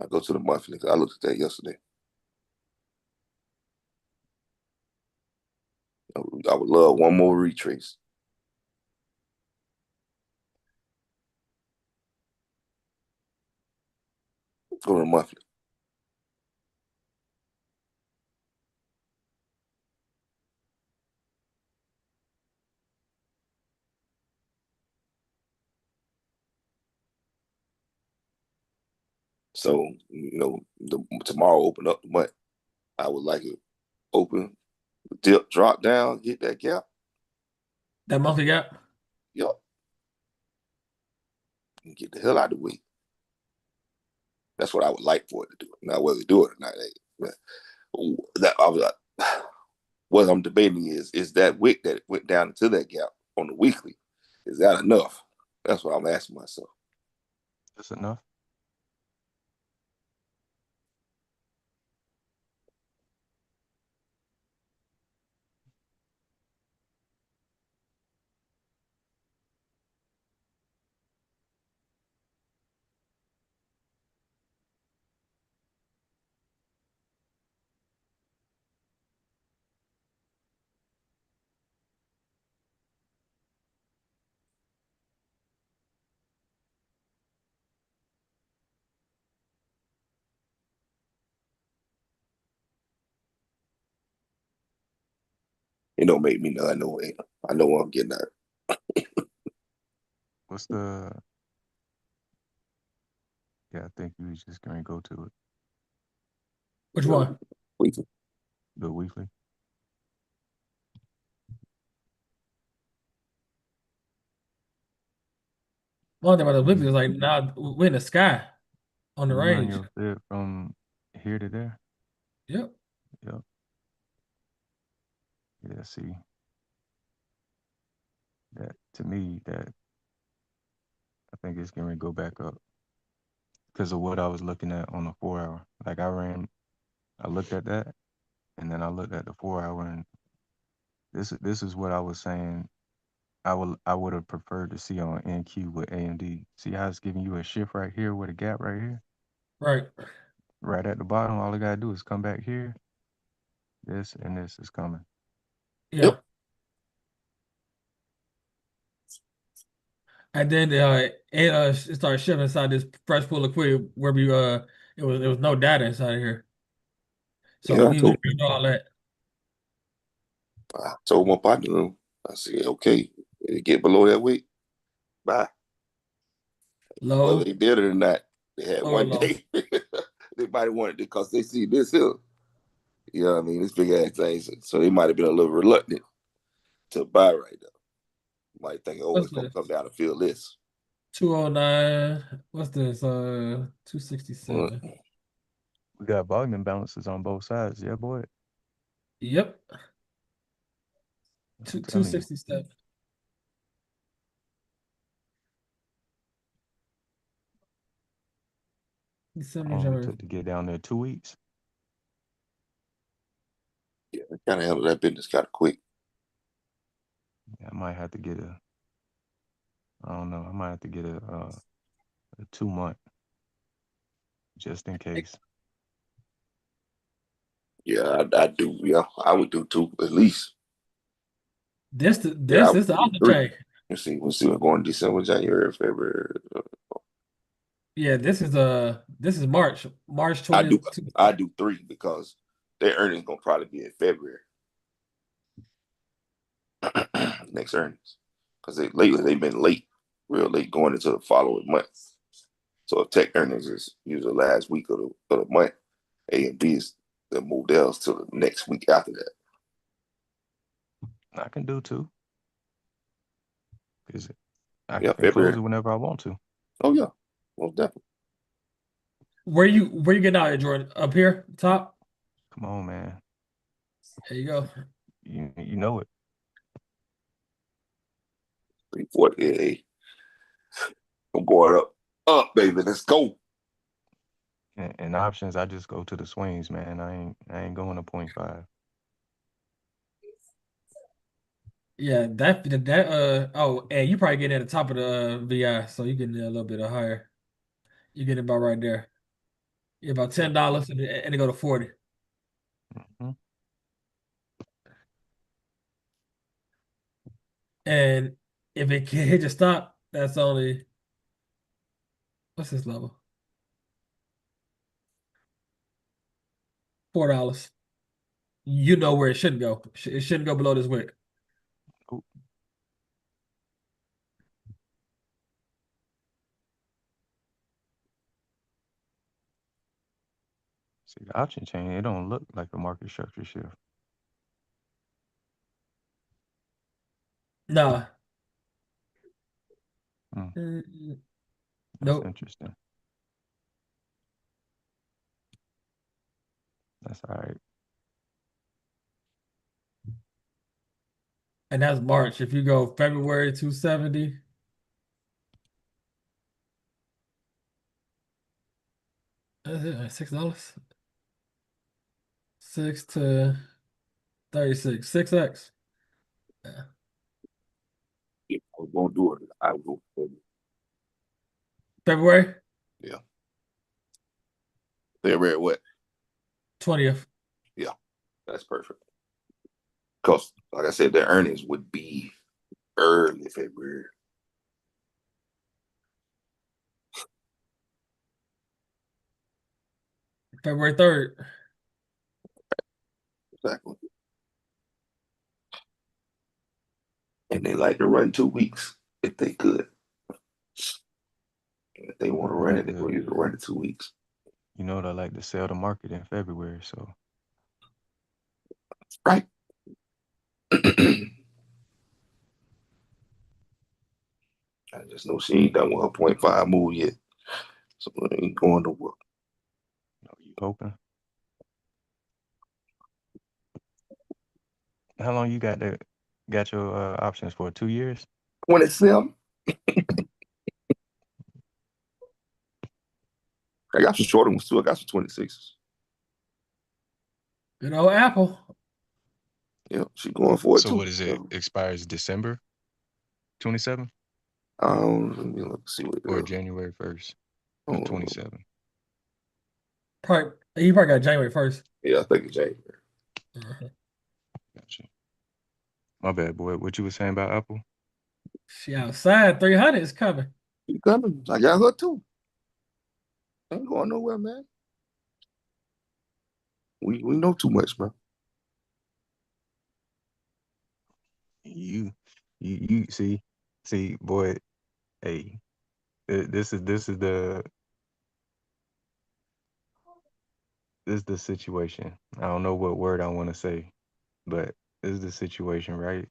I go to the monthly. I looked at that yesterday. I would love one more retrace. Go to monthly. So, tomorrow open up the month. I would like it open, dip, drop down, hit that gap. That monthly gap. Yup. And get the hell out of the way. That's what I would like for it to do. Now, whether they do it or not, that I was like, what I'm debating is that wick that went down into that gap on the weekly, is that enough? That's what I'm asking myself. That's enough. It don't make me know. I know what I'm getting at. What's the? Yeah, I think you was just gonna go to it. Which one? Weekly. The weekly. One thing about the weekly is like now we're in the sky on the You run range. your fib from here to there. Yep. Yep. Yeah. See, that to me, that I think it's gonna go back up because of what I was looking at on the 4 hour. Like I looked at that, and then I looked at the 4 hour, and this is what I was saying. I would have preferred to see on NQ with AMD. See how it's giving you a shift right here with a gap right here, Right. right at the bottom. All I gotta do is come back here. This and this is coming. Yeah. Yep. And then it started shifting inside this fresh pool of liquidity where we it was no data inside of here. So Yeah, we didn't know all that. I told my partner, I said, okay, it get below that weight, bye. Whether they Low, did it or not, they had low or one low. day. They might have wanted it because they see this here. You know what I mean? This big ass thing. So they might have been a little reluctant to buy right now. Might think, oh, What's it's gonna this? come down to feel this. 209. What's this? Well, 267. We got volume imbalances on both sides. Yeah, boy. Yep. I'm Two telling you. 267. How December, long it January. took to get down there? 2 weeks. yeah, kind of handle that business kind of quick. Yeah, I might have to get a. I don't know. I might have to get a 2 month just in case. Yeah, I do. Yeah, I would do two at least. This Yeah, I this would is the do other three. trade. We'll see what's going December, January, February. Yeah, this is March I do 20th. I do three because their earnings gonna probably be in February. Next earnings. Because lately they've been late, real late going into the following month. So if tech earnings is usually last week of the month, A and B is they'll move theirs to the next week after that. I can do two because I Yeah, can close February. it whenever I want to. Oh yeah, most definitely. Where you getting out at, Jordan? Up here, top? Come on, man. There you go. You know it. 348. I'm going up, baby. Let's go. And options, I just go to the swings, man. I ain't going to point 0.5. Yeah, that oh, and you probably getting at the top of the VI, so you getting a little bit higher. You getting about right there. Yeah, about Yeah. $10 and it go to 40. Hmm. And if it can hit your stop, that's only what's this level? $4. You know where it shouldn't go. It shouldn't go below this wick. Oop, see the option chain, it don't look like a market structure shift. Nah. Hmm, that's Nope. interesting. That's all right. And that's March. If you go February 270, $6. 6 to 36. 6x. Yeah. If I was gonna do it, I would go for it. February Yeah. They read what? 20th. Yeah, that's perfect. Because, like I said, their earnings would be early February. February 3rd. Exactly. And they like to run 2 weeks if they could. If they want to I run it, like they to, will use to run it 2 weeks. you know, I like to sell the market in February. So Right. I just know she ain't done with her 0.5 move yet. So it ain't going to work. you hoping? How long you got your options for? 2 years? 27. I got some shorter ones too. I got some 26s. Good old Apple. Yeah, she going for it So too. what is it? Expires December 27th Let me look see what it or is. January 1st of Um, 27? Probably, you probably got January 1st. yeah, I think it's January. Gotcha. My bad, boy. What you were saying about Apple? She outside. 300 is coming. She coming. I got her too. Ain't going nowhere, man. We know too much, man. You see, boy. Hey, this is the situation. I don't know what word I want to say, but this is the situation, right?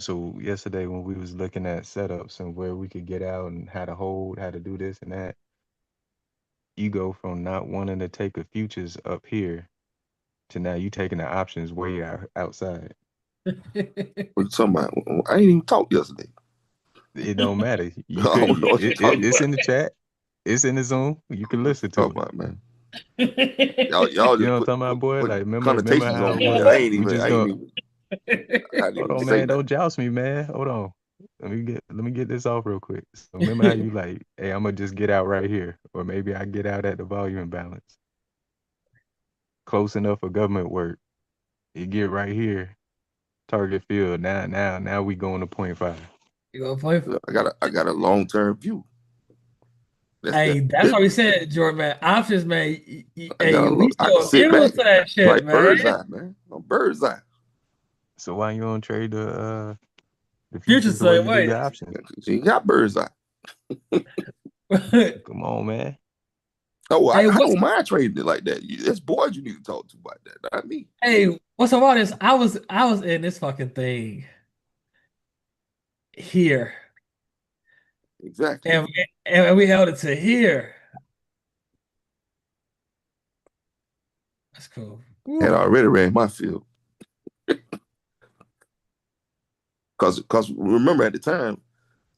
So yesterday when we was looking at setups and where we could get out and how to hold, how to do this and that, you go from not wanting to take the futures up here to now you taking the options way outside. What you talking about? I ain't even talked yesterday. It don't matter. I You could don't know what you're talking it's about. in the chat. It's in the Zoom. You can What listen you to talking it. about, man? Y'all You just know what I'm talking about, boy? put Like remember connotations how on it me that was? We just I ain't gonna even I didn't hold even on, say man. that. Don't joust me, man. Hold on. Let me get this off real quick. So remember how you like, hey, I'm gonna just get out right here, or maybe I get out at the volume imbalance, close enough for government work. You get right here, target field. Now we going to point 0.5. You gonna play? I got a long term view. That's Hey, that's what we different. said, Jordan, man. Options, man. I got Hey, we I can so sit immune back to that shit, like man. bird's eye, man. I'm bird's eye. So why you don't trade the Future futures the way same you do way. your options? She got bird's eye. Come on, man. Oh, Hey, I what's don't mind trading it like that. It's boys you need to talk to about that, not me. what's about this? I was in this fucking thing here, Exactly. and we held it to here. That's cool. Had Woo. already ran my field. Cause remember at the time,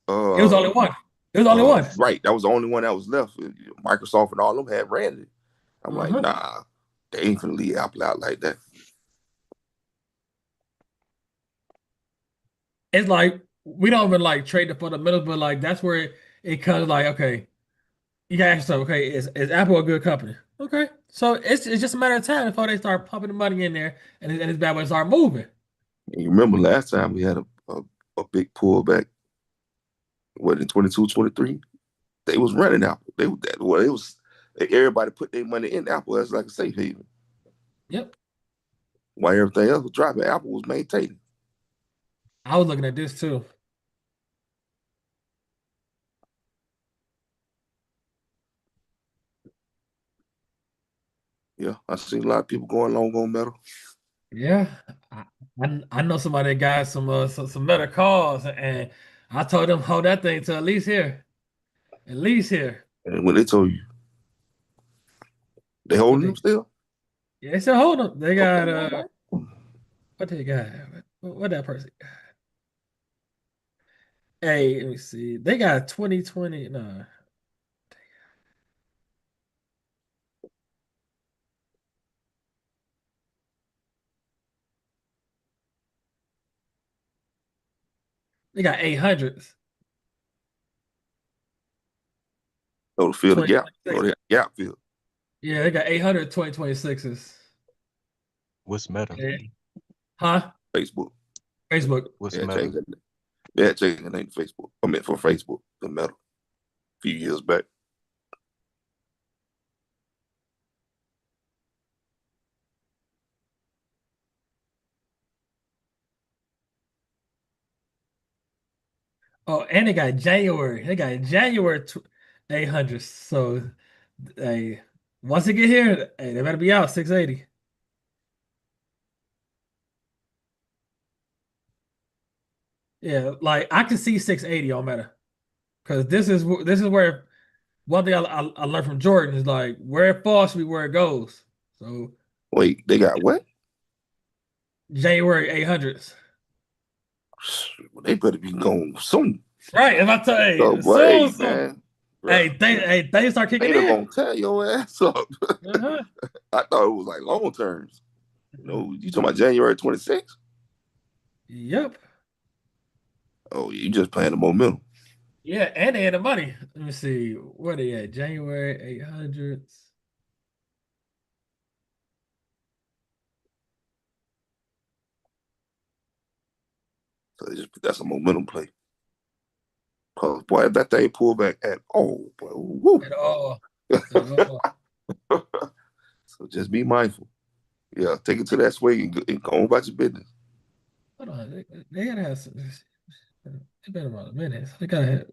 It was only one. It was only one. right, that was the only one that was left. Microsoft and all of them had ran it. I'm like, Uh-huh. nah, they ain't finna leave Apple out like that. It's like we don't even like trade the fundamentals, but like that's where it comes like, okay, you gotta ask yourself, okay, is Apple a good company? Okay. So it's just a matter of time before they start pumping the money in there and it's bad when it start moving. And you remember last time we had a big pullback. What in 22, 23? They was running Apple. It was everybody put their money in Apple as like a safe haven. Yep. While everything else was dropping, Apple was maintaining. I was looking at this too. Yeah, I seen a lot of people going long on metal. Yeah. I, I know somebody that got some metal calls, and I told them hold that thing to at least here. At least here. And when they told you they What holding them they still, Yeah, they said hold them. They okay, got all right. what they got? What that person got? Hey, let me see. They got 2020. No. They got 800s. So to fill the gap, or 2026. they got gap fill. Yeah, they got 800 2026s. What's Meta? Yeah. Huh? Facebook. Facebook. What's They had Meta? changed that. They had changed the name to Facebook. I mean for Facebook, the metal, a few years back. Oh, and they got January. They got January 800. So, hey, once they get here, hey, they better be out 680. Yeah, like I can see 680 on Meta because this is where one thing I learned from Jordan is like where it falls should be where it goes. So Wait, they got what? January 800s. They better be going soon. Right. If I tell So, hey, but soon, hey, soon. man, bro, Hey, things start kicking later in. gonna tear your ass up. Uh-huh. I thought it was like long terms. You talking about January 26th? Yep. Oh, you just playing the momentum. Yeah, and they had the money. Let me see. Where they at? January 800s. So that's a momentum play. Cause boy, if that thing pull back at all, boy, woo. At all. At all. So just be mindful. Yeah, take it to that swing and go on about your business. Hold on. They gotta have some. They been about a minute. They gotta have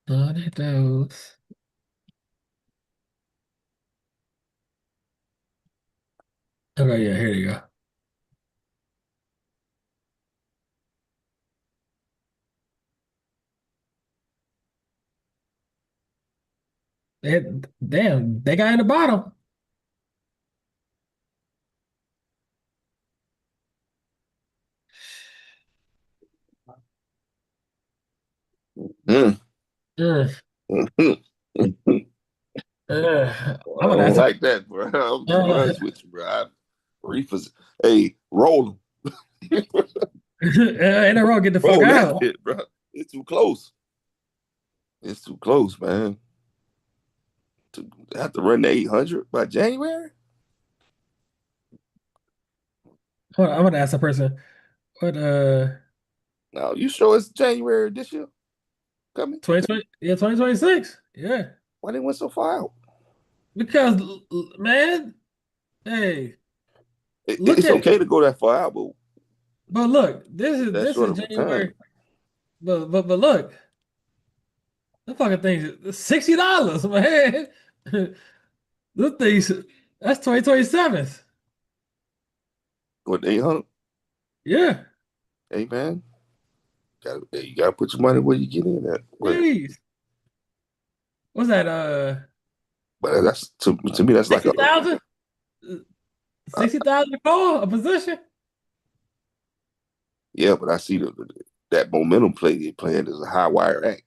none of those. Okay, yeah, here you go. Damn, they got in the bottom. Mm. Mm, I I'm gonna don't ask. like that, bro. I'm be Uh, honest with you, bro. Reefers, hey, roll them. in a row, get the fuck Roll that out. shit, bro. It's too close. It's too close, man. To have to run the 800 by January? Hold on, I'm gonna ask the person. What No, you sure it's January this year coming? 2020? Yeah, 2026. Yeah, Why they went so far out? because man, hey, look It's at okay to go that far out, but but look, this is that this short is of a time. January. But look, the fucking thing is $60, man. This thing that's 2027. What 800? Yeah, Hey man, you gotta put your money where you get in at. jeez. What's that? But that's to me that's like 60,000? a 60,000 a call, a position? yeah, but I see that momentum play they playing is a high wire act.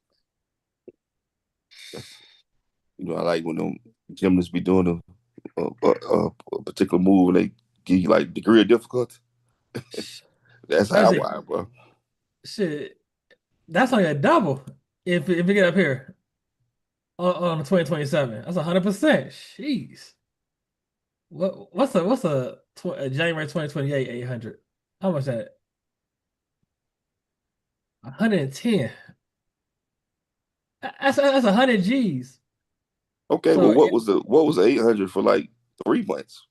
I like when them gymnasts be doing a particular move and they give you like degree of difficulty. That's That's high it. wire, bro. Shit. That's like a double if we get up here on 2027. That's 100%. Jeez. What's a January 2028 800? How much that? 110. That's 100 G's. Okay, well, So what was the 800 for like 3 months?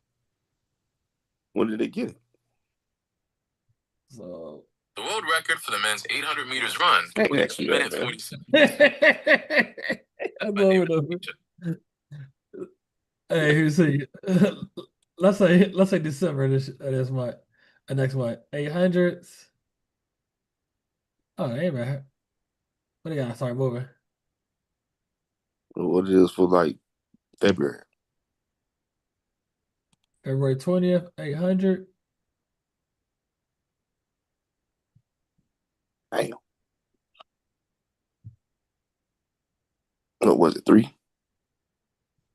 When did they get it? so The world record for the men's 800 meters run Can't was ask 1 you that, minute man. 47. I'm over the. Hey, who's see? Let's say December this month, next month. 800s. Oh, hey man, what do you got? Start moving. What it is for like February? February 20th, 800. Damn. What was it? 3?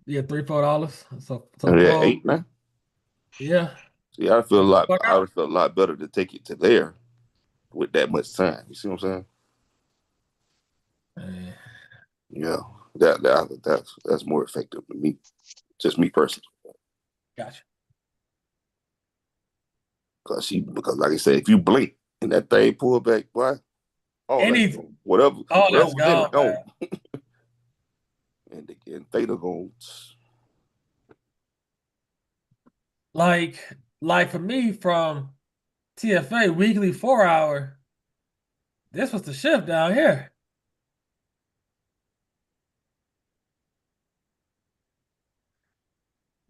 Yeah, $3, $4. So And they're at four. 8 now. Yeah. See, I feel a Get the lot. fuck I out. would feel a lot better to take it to there with that much time. You see what I'm saying? Eh, Yeah, that's more effective than me. Just me personally. Gotcha. Because like I said, if you blink and that thing pull back, why? All that's Any, gone. Whatever oh, whatever let's was in go, it man. gone. And Theta gone. Like, like for me from TFA weekly 4 hour, this was the shift down here.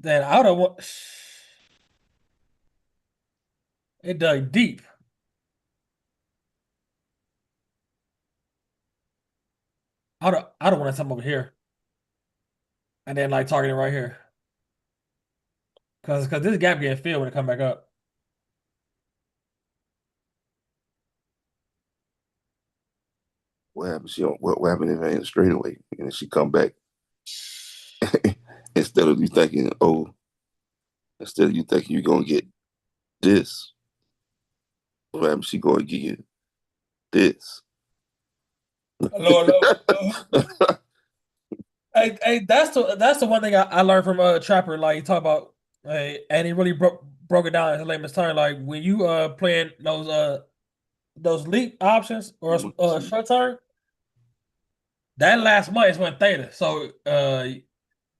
Then I would have it dug deep. I'd have wanted something over here. And then like targeting right here. Cause this gap getting filled when it come back up. What happened? What happened in the straightaway? And then she come back instead of you thinking, you're gonna get this. What happened? She gonna give you this. Hello, hello. Hey, that's the one thing I learned from Trapper. Like he talk about, and he really broke it down in his layman's term. Like when you playing those leap options or short term, that last month is when theta. So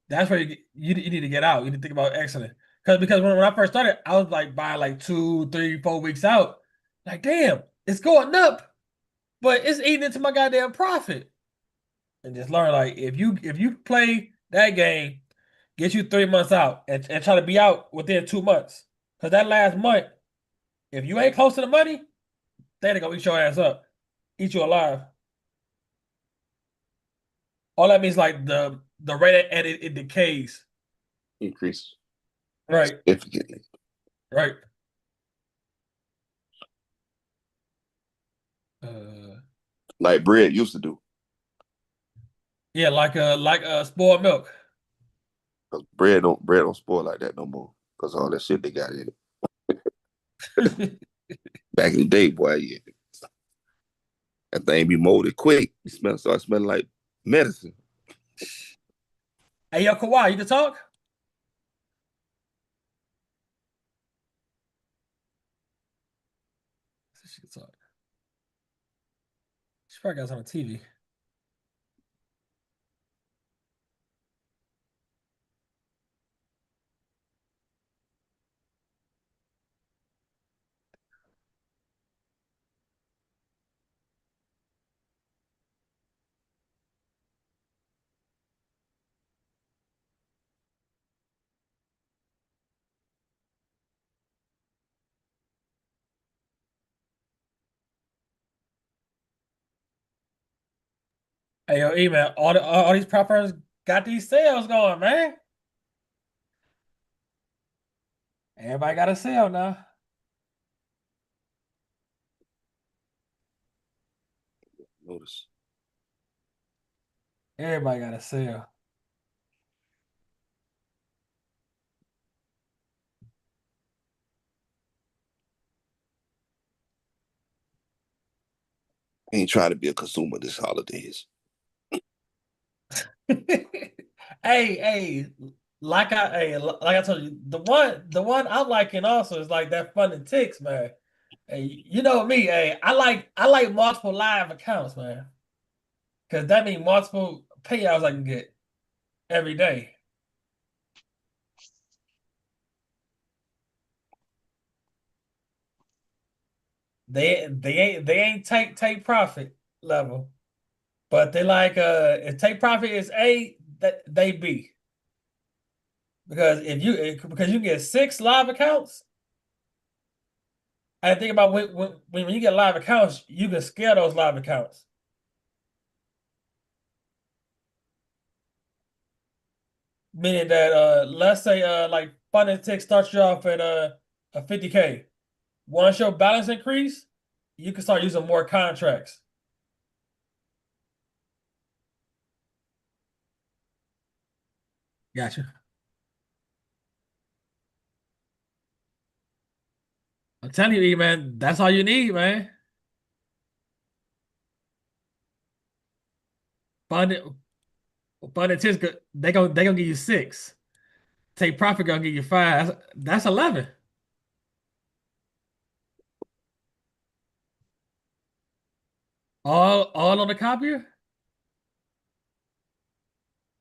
that's where you need to get out. You need to think about exiting. Because when I first started, I was like buying like 2, 3, 4 weeks out. Like damn, it's going up, but it's eating into my goddamn profit. And just learn like if you play that game, get you 3 months out and try to be out within 2 months. Because that last month, if you ain't close to the money, they're gonna eat your ass up, eat you alive. All that means like the rate at it decays. Increase Right, significantly. right. Uh, Like bread used to do. yeah, like spoiled milk. Because bread don't spoil like that no more. Because all that shit they got in it. Back in the day, boy, yeah. That thing be molded quick. You start smelling like medicine. Hey yo, Kawhi, you can talk? She can talk. She probably got us on TV. Hey yo, E man, all these prop firms got these sales going, man. Everybody got a sale now. Notice. Everybody got a sale. Ain't trying to be a consumer this holidays. Hey, like I told you, the one I'm liking also is like that fun and ticks, man. Hey, you know me. Hey, I like multiple live accounts, man, because that means multiple payouts I can get every day. They ain't take profit level, but they like if take profit is A, that they B. Because because you get 6 live accounts. I think about when you get live accounts, you can scale those live accounts. Meaning that let's say like funding tech starts you off at a 50K. Once your balance increase, you can start using more contracts. Gotcha. I'm telling you, E, man, that's all you need, man. Funding funding tech, they gonna give you 6. Take profit gonna give you 5. That's 11. All on the copier?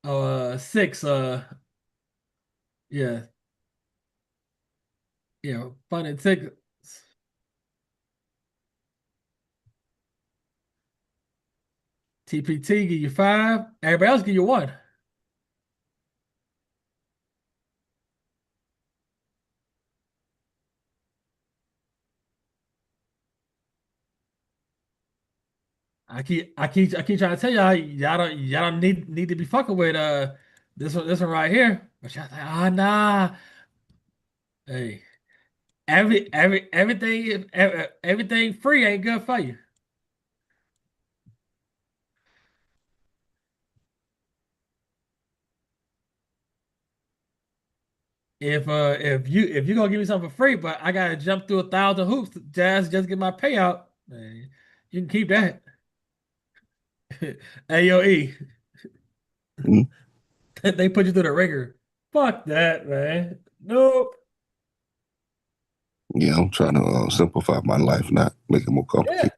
Oh, 6. Yeah, yeah. Funding tickets. TPT give you 5. Everybody else give you 1. I keep trying to tell y'all don't need to be fucking with this one right here. But y'all think, nah. Hey, everything free ain't good for you. If you gonna give me something for free, but I gotta jump through 1,000 hoops just get my payout, man, you can keep that. AOE, Mhm. they put you through the ringer. Fuck that, man. Nope. Yeah, I'm trying to simplify my life, not make it more Yeah. complicated.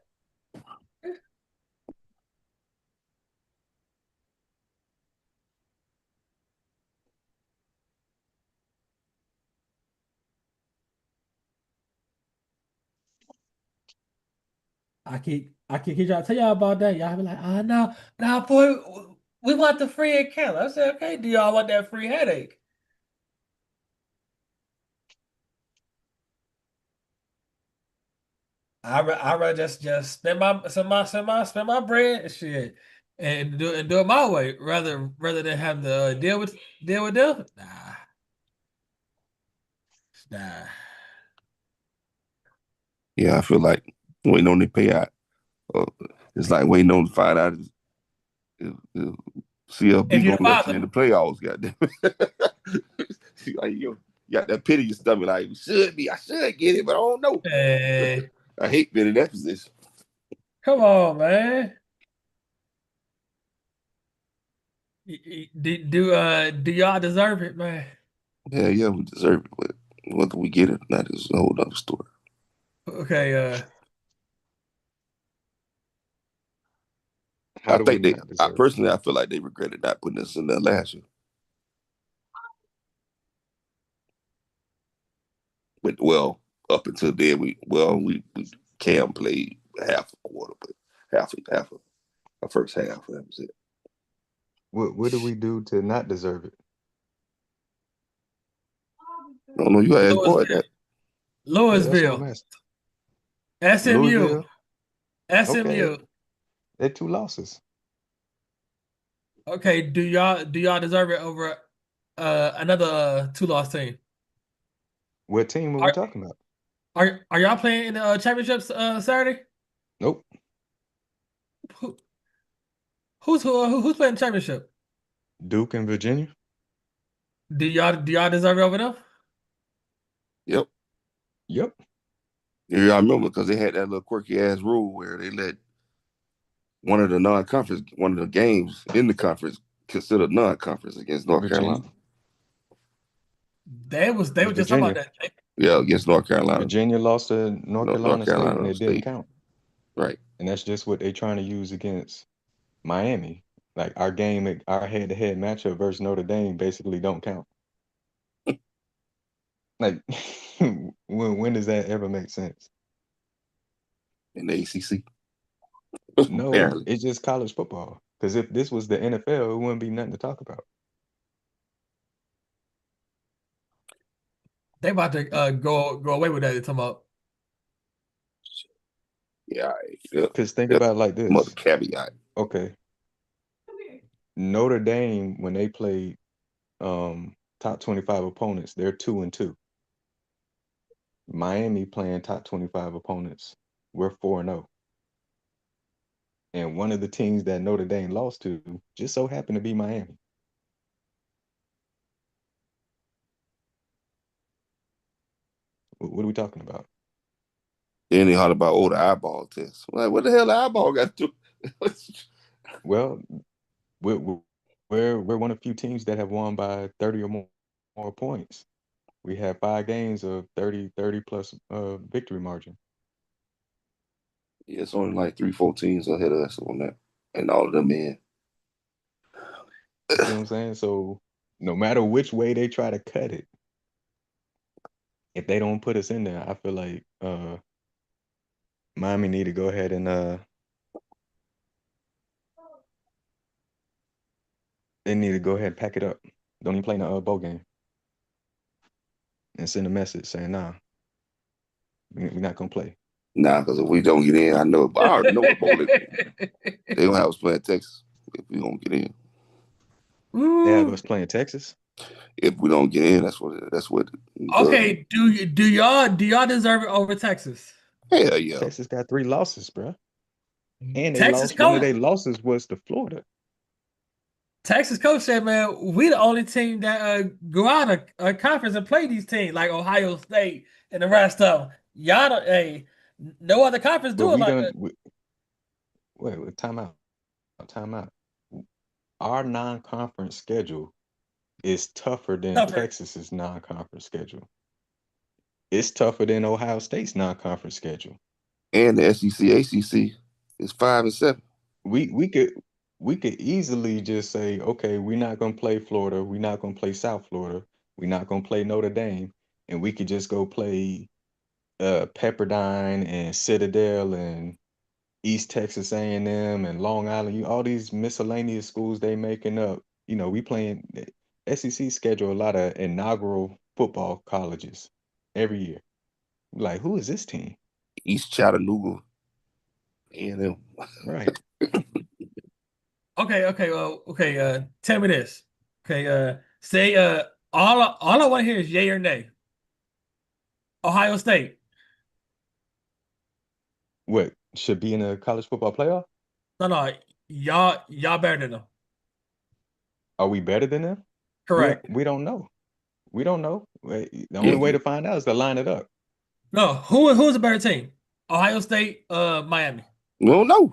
I keep trying to tell y'all about that. Y'all be like, no, nah, boy, we want the free account. I said, okay, do y'all want that free headache? I rather just spend my bread and shit and do it my way rather than have to deal with them. Nah. Yeah, I feel like waiting on the payout. Uh, it's like waiting on to find out if If CFB you're gonna the let you in father, the playoffs. Goddamn, like you got that pit in your stomach. Like should be, I should get it, but I don't know. hey, I hate being in that position. come on, man. Do y'all deserve it, man? Yeah, yeah, we deserve it, but whether we get it or not is a whole other story. Okay, How I do we think not I deserve it? personally, I feel like they regretted not putting us in there last year. But well, up until then, we Cam played half a quarter, but half a first half. That was it. What do we do to not deserve it? I don't know. You asked boy Louisville, that. Yeah, that's what I'm Louisville, asking. SMU, Louisville, okay, SMU. they're 2 losses. Okay, do y'all deserve it over another 2-loss team? What team are we Are talking about? are y'all playing in the championships Saturday? Nope. Who, who's playing the championship? Duke and Virginia. Do y'all deserve it over them? Yep. Yep. Yeah, I remember because they had that little quirky ass rule where they let one of the games in the conference considered non-conference against North Virginia. Carolina. They was It's just talking about Virginia. that. Yeah, against North Carolina. Virginia lost to North Carolina State, and it didn't State. count. Right. And that's just what they're trying to use against Miami. Like our game, our head-to-head matchup versus Notre Dame basically don't count. Like, when does that ever make sense? In the ACC. No, Apparently. it's just college football. Because if this was the NFL, it wouldn't be nothing to talk about. They about to go away with that. They're talking about. Yeah. Because think about it like this. Mother caveat. Okay. Notre Dame, when they played top 25 opponents, they're 2-2. Miami playing top 25 opponents, we're 4-0. And one of the teams that Notre Dame lost to just so happened to be Miami. What are we talking about? Then they holler about the eyeball test. Like, what the hell the eyeball got to do? Well, we're one of few teams that have won by 30 or more points. We have 5 games of 30 plus victory margin. Yeah, it's only like 3-4 teams ahead of us on that. And all of them in. You see what I'm saying? So no matter which way they try to cut it, if they don't put us in there, I feel like Miami need to go ahead and they need to go ahead and pack it up. Don't even play in a bowl game. And send a message saying, nah, we're not gonna play. Nah, because if we don't get in, I know, but I already know what bowl they gonna have us playing Texas if we don't get in. They have us playing Texas. If we don't get in, that's what. Okay, do y'all deserve it over Texas? Hell yeah. Texas got 3 losses, bro. And they Texas lost. One of coach, their losses was to Florida. Texas coach said, "Man, we the only team that go out a conference and play these teams like Ohio State and the rest of them. Y'all don't, hey, no other conference But do it we like done. that." Wait, time out. Our non-conference schedule is tougher than Tougher. Texas's non-conference schedule. It's tougher than Ohio State's non-conference schedule. And the SEC, ACC is 5 and 7. We could easily just say, okay, we're not gonna play Florida, we're not gonna play South Florida, we're not gonna play Notre Dame, and we could just go play Pepperdine and Citadel and East Texas A&M and Long Island, all these miscellaneous schools they making up. You know, we playing SEC schedule a lot of inaugural football colleges every year. Like, who is this team? East Chattanooga, A&M. Right. Okay. Tell me this. Okay. Say all I want to hear is yay or nay. Ohio State. What should be in a college football playoff? No. Y'all better than them. Are we better than them? Correct. We don't know. We don't know. The only way to find out is to line it up. No, who's a better team? Ohio State, Miami. We don't know.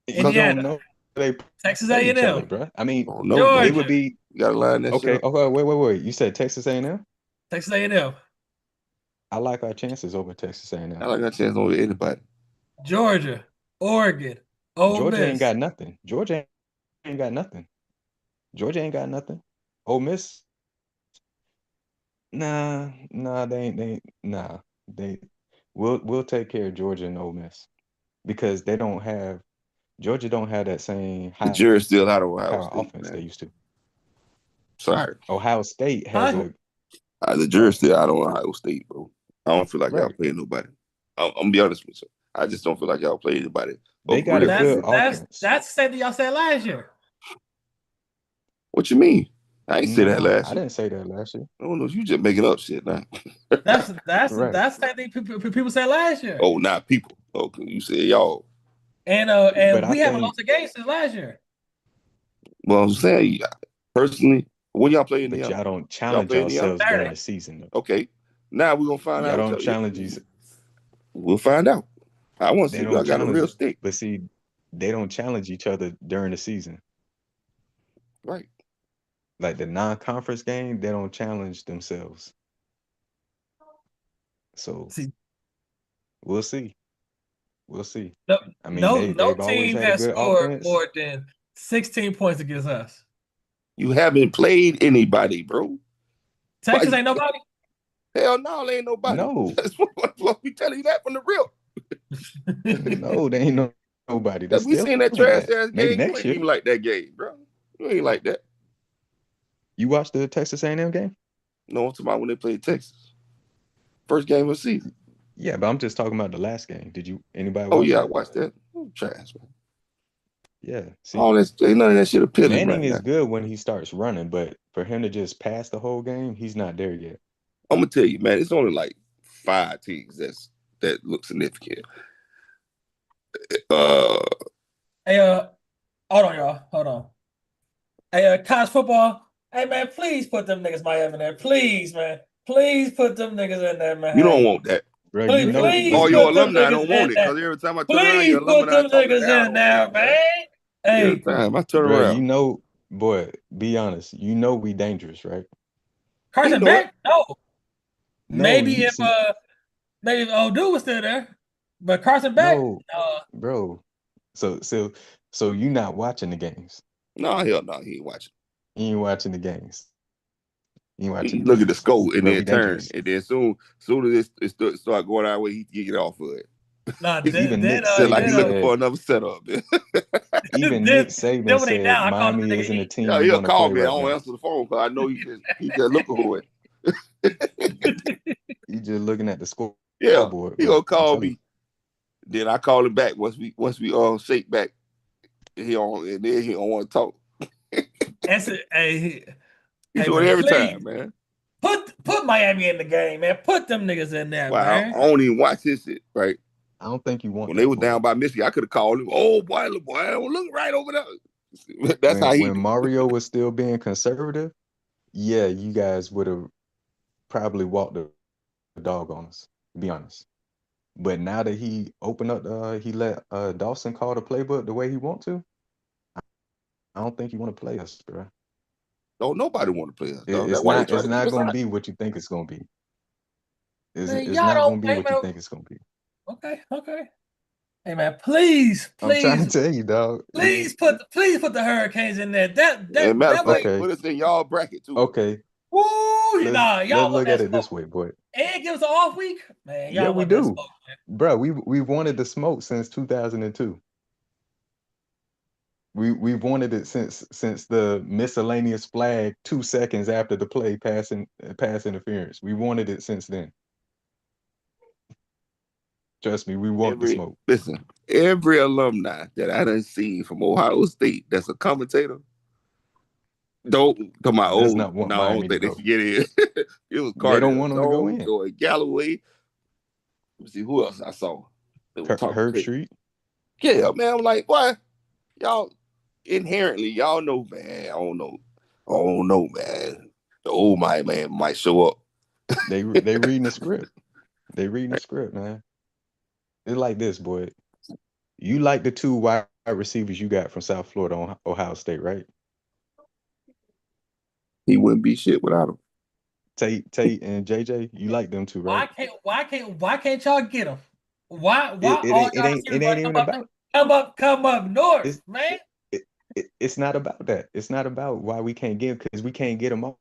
Because Indiana. don't know they Texas play each other, A&M. bro. I mean, Georgia. they would be You gotta line that okay. shit up. Okay, wait. You said Texas A&M? Texas A&M. I like our chances over Texas A&M. I like our chance over anybody. Georgia, Oregon, Ole Georgia Miss. ain't got nothing. Georgia ain't got nothing. Ole Miss, nah. We'll take care of Georgia and Ole Miss because Georgia don't have that same The high jury's still out of Ohio power State, offense man. they used to. Sorry. Ohio State has the jury's still out on Ohio State, bro. I don't feel like y'all Right. playing nobody. I'm gonna be honest with you. I just don't feel like y'all playing anybody. They got a good offense. That's the same thing y'all said last year. What you mean? I ain't say that No, last I year. didn't say that last year. I don't know. You just making up shit now. That's Right. the same thing people said last year. Oh, not people. Okay, you said y'all. And But we I haven't think lost a game since last year. Well, I'm saying personally, when y'all play but Indiana, y'all don't y'all challenge play Indiana. yourselves during the season though. Okay, now we're gonna find Y'all out. don't challenge you. We'll find out. I want to see They if y'all don't got a real challenge, stick. but see, they don't challenge each other during the season. Right. Like the non-conference game, they don't challenge themselves. So See, we'll see. We'll see. no, I mean, no they've always team had a has good scored offense. more than 16 points against us. You haven't played anybody, bro. Texas ain't nobody. Hell no, they ain't nobody. No, That's what we telling you that from the real. no, they ain't nobody. They're We still seen that ain't trash that. ass Maybe game. You next ain't year. even like that game, bro. You ain't like that. You watched the Texas A&M game? No, I'm talking about when they played Texas. First game of the season. Yeah, but I'm just talking about the last game. Did anybody Oh watch yeah, I that? watched that. Trash, man. Yeah. See, All that, ain't none of that shit appealing Manning right is now. good when he starts running, but for him to just pass the whole game, he's not there yet. I'm gonna tell you, man, it's only like 5 teams that look significant. Hey, hold on, y'all. Hold on. Hey, college football. Hey, man, please put them niggas Miami in there. Please, man. Please put them niggas in there, man. You don't Hey, want that. Bro, you please, know please All when your put them alumni niggas don't in want it there. because every time I turn around, Please your put alumni them talking niggas down in on there, them, man. man. Every Hey, time I turn bro, around, you know, boy, be honest, you know we dangerous, right? he Carson know it. Beck? No. No, Maybe you if see, O'Du was still there. But Carson Beck? no, bro. So you not watching the games. No, hell no, he ain't watching. You ain't watching the games. You ain't watching He the look at the games. score and Bro, then we turn, dangerous. and then soon as it start going our way, he get off of it. Nah, Because even Nick Feel like Saban he looking said, for another setup. Man. even Nick then Saban when they said down, I call him Miami the nigga isn't a E. team Yeah, we he'll want to call play me. I right don't now. answer the phone because I know he just looking for it. You just looking at the Yeah, scoreboard, he but gonna I'm call telling you, me. Then I call him back once we all shake back. And then he don't want to talk. Answer, hey, He hey, do it man, every please time, man. put Miami in the game, man. Put them niggas in there, Wow, man. I don't even watch this shit, right? I don't think you want When they that was for down him. by Michigan, I could have called him. Oh boy, little boy, I don't look right over there. That's how he When do. Mario was still being conservative, yeah, you guys would have probably walked the dog on us, to be honest. But now that he opened up, he let Dawson call the playbook the way he want to. I don't think you want to play us, bro. Don't nobody want to play us, dog. That's It's why they not. try It's to keep not us gonna out. be what you think it's gonna be. Man, It's y'all not don't gonna be hey, what you man. think it's gonna be. Okay. Hey man, please, I'm trying please, to tell you, dog. please put the Hurricanes in there. And matter of That way. fact, Okay, put us in y'all bracket too. okay. Woo! Nah, Let's y'all want look at that it this smoke. way, boy. And give us an off week? Man, Yeah, y'all we want that do, smoke, man. bro. We've wanted the smoke since 2002. We've wanted it since the miscellaneous flag 2 seconds after the play pass interference. We wanted it since then. Trust me, we want the smoke. Every alumni that I done seen from Ohio State that's a commentator, don't come my Does old not want no, I don't Miami to think they go. should get in. It was They don't Cardell want them to go Jones, in. Joey Galloway. Let me see who else I saw. They were talking Herb crazy. Street. Yeah, man. I'm like, why? Y'all inherently, y'all know, man. I don't know, man. The old my man might show up. They reading the script. They reading the script, man. It's like this, boy. You like the two wide receivers you got from South Florida on Ohio State, right? He wouldn't be shit without him. Tate and JJ, you like them two, right? Why can't y'all get them? Why It, it all ain't it y'all ain't receivers it ain't even about come up north, it's man? it's not about that. It's not about why we can't get because we can't get them all.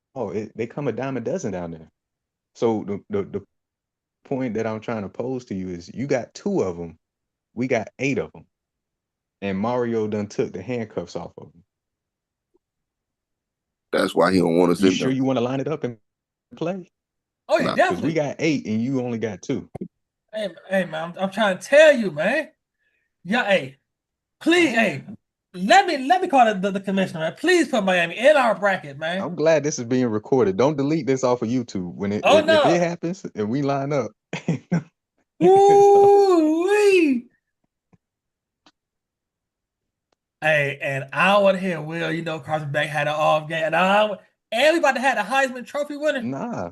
They come a dime a dozen down there. So the point that I'm trying to pose to you is you got two of them, we got 8 of them, and Mario done took the handcuffs off of them. That's why he don't want us You in sure there. you want to line it up and play? Oh yeah, Nah. Because we definitely. got 8 and you only got 2. Hey man, I'm trying to tell you, man. Yeah, hey, please, hey, let me call the commissioner, man. Please put Miami in our bracket, man. I'm glad this is being recorded. Don't delete this off of YouTube. When Oh if it no. happens and we line up, Woo-wee. Hey, and I want to hear Will. You know, Carson Beck had an off game, and we about to have the Heisman Trophy winner. nah.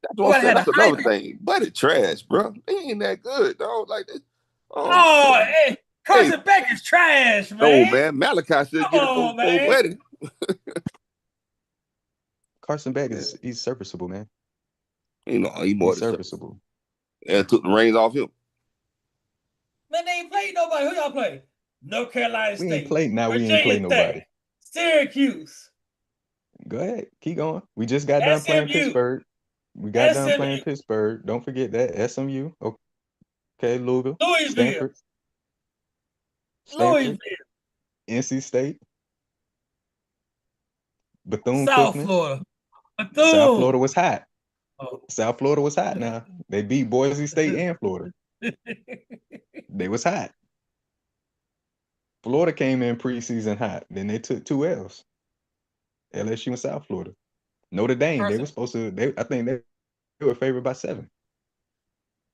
That's We what I'm about to saying. have That's the another Heisman. thing. But it trash, bro. They ain't that good, dog. Like this. Oh, hey, Hey, Carson Beck is trash, no, man. man. Malachi should Come get it on, for man. wedding. Carson Beck Yeah. he's serviceable, man. You know, he more He's than service. serviceable. and took the reins off him. Man, they ain't played nobody. Who y'all play? North Carolina We ain't State, played. Now we ain't Virginia played nobody. State, Syracuse, Go ahead, keep going. We just got done playing SMU, Pittsburgh. We got done playing SMU, Pittsburgh. Don't forget that SMU. Okay, Louisville, Louisville, Stanford, Louisville, NC State, South Bethune-Cookman. Florida, South Florida Bethune. was hot. Oh. South Florida was hot. Now they beat Boise State and Florida. They was hot. Florida came in preseason hot. Then they took 2 L's. LSU and South Florida. Notre Dame. They Carson, were supposed to. I think they were favored by 7.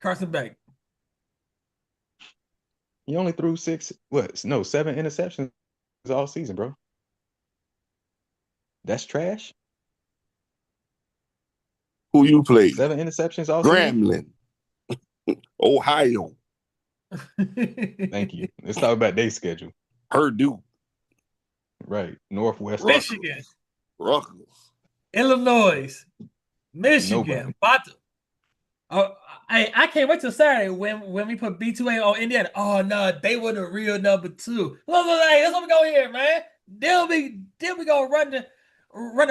Carson Beck. He only threw 7 interceptions all season, bro. That's trash. Who you played? 7 interceptions all season. Grambling, Ohio. Thank you. Let's talk about their schedule. Purdue. Right. Northwestern. Michigan, Rutgers. Illinois, Michigan. Nobody. I can't wait till Saturday when we put B2A on Indiana. Oh no, they were the real number 2. Look, hey, that's what we go here, man. Then we gonna run the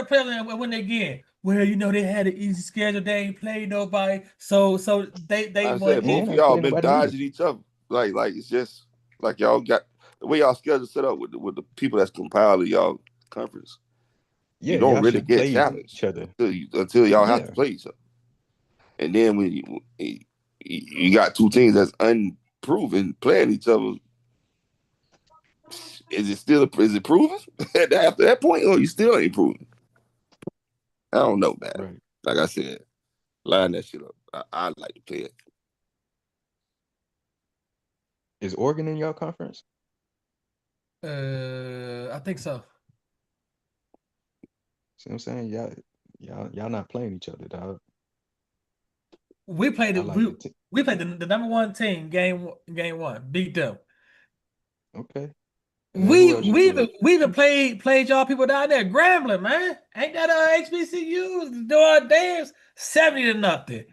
play and win again. Well, they had an easy schedule. They ain't played nobody, so they I won. said both of y'all been dodging each other. Like it's just like y'all got the way y'all schedule set up with the people that's compiled y'all conference. Yeah, you don't y'all really should get play challenged each other until y'all have to play each other. And then when you got 2 teams that's unproven playing each other, is it proven after that point, or you still ain't proven? I don't know, man. Right. Like I said, line that shit up. I like to play it. Is Oregon in your conference? I think so. See what I'm saying? Y'all not playing each other, dog. We played like we played the number 1 team game 1, beat them. Okay. We even played y'all people down there, Grambling, man. Ain't that HBCU? Do our dance 70-0.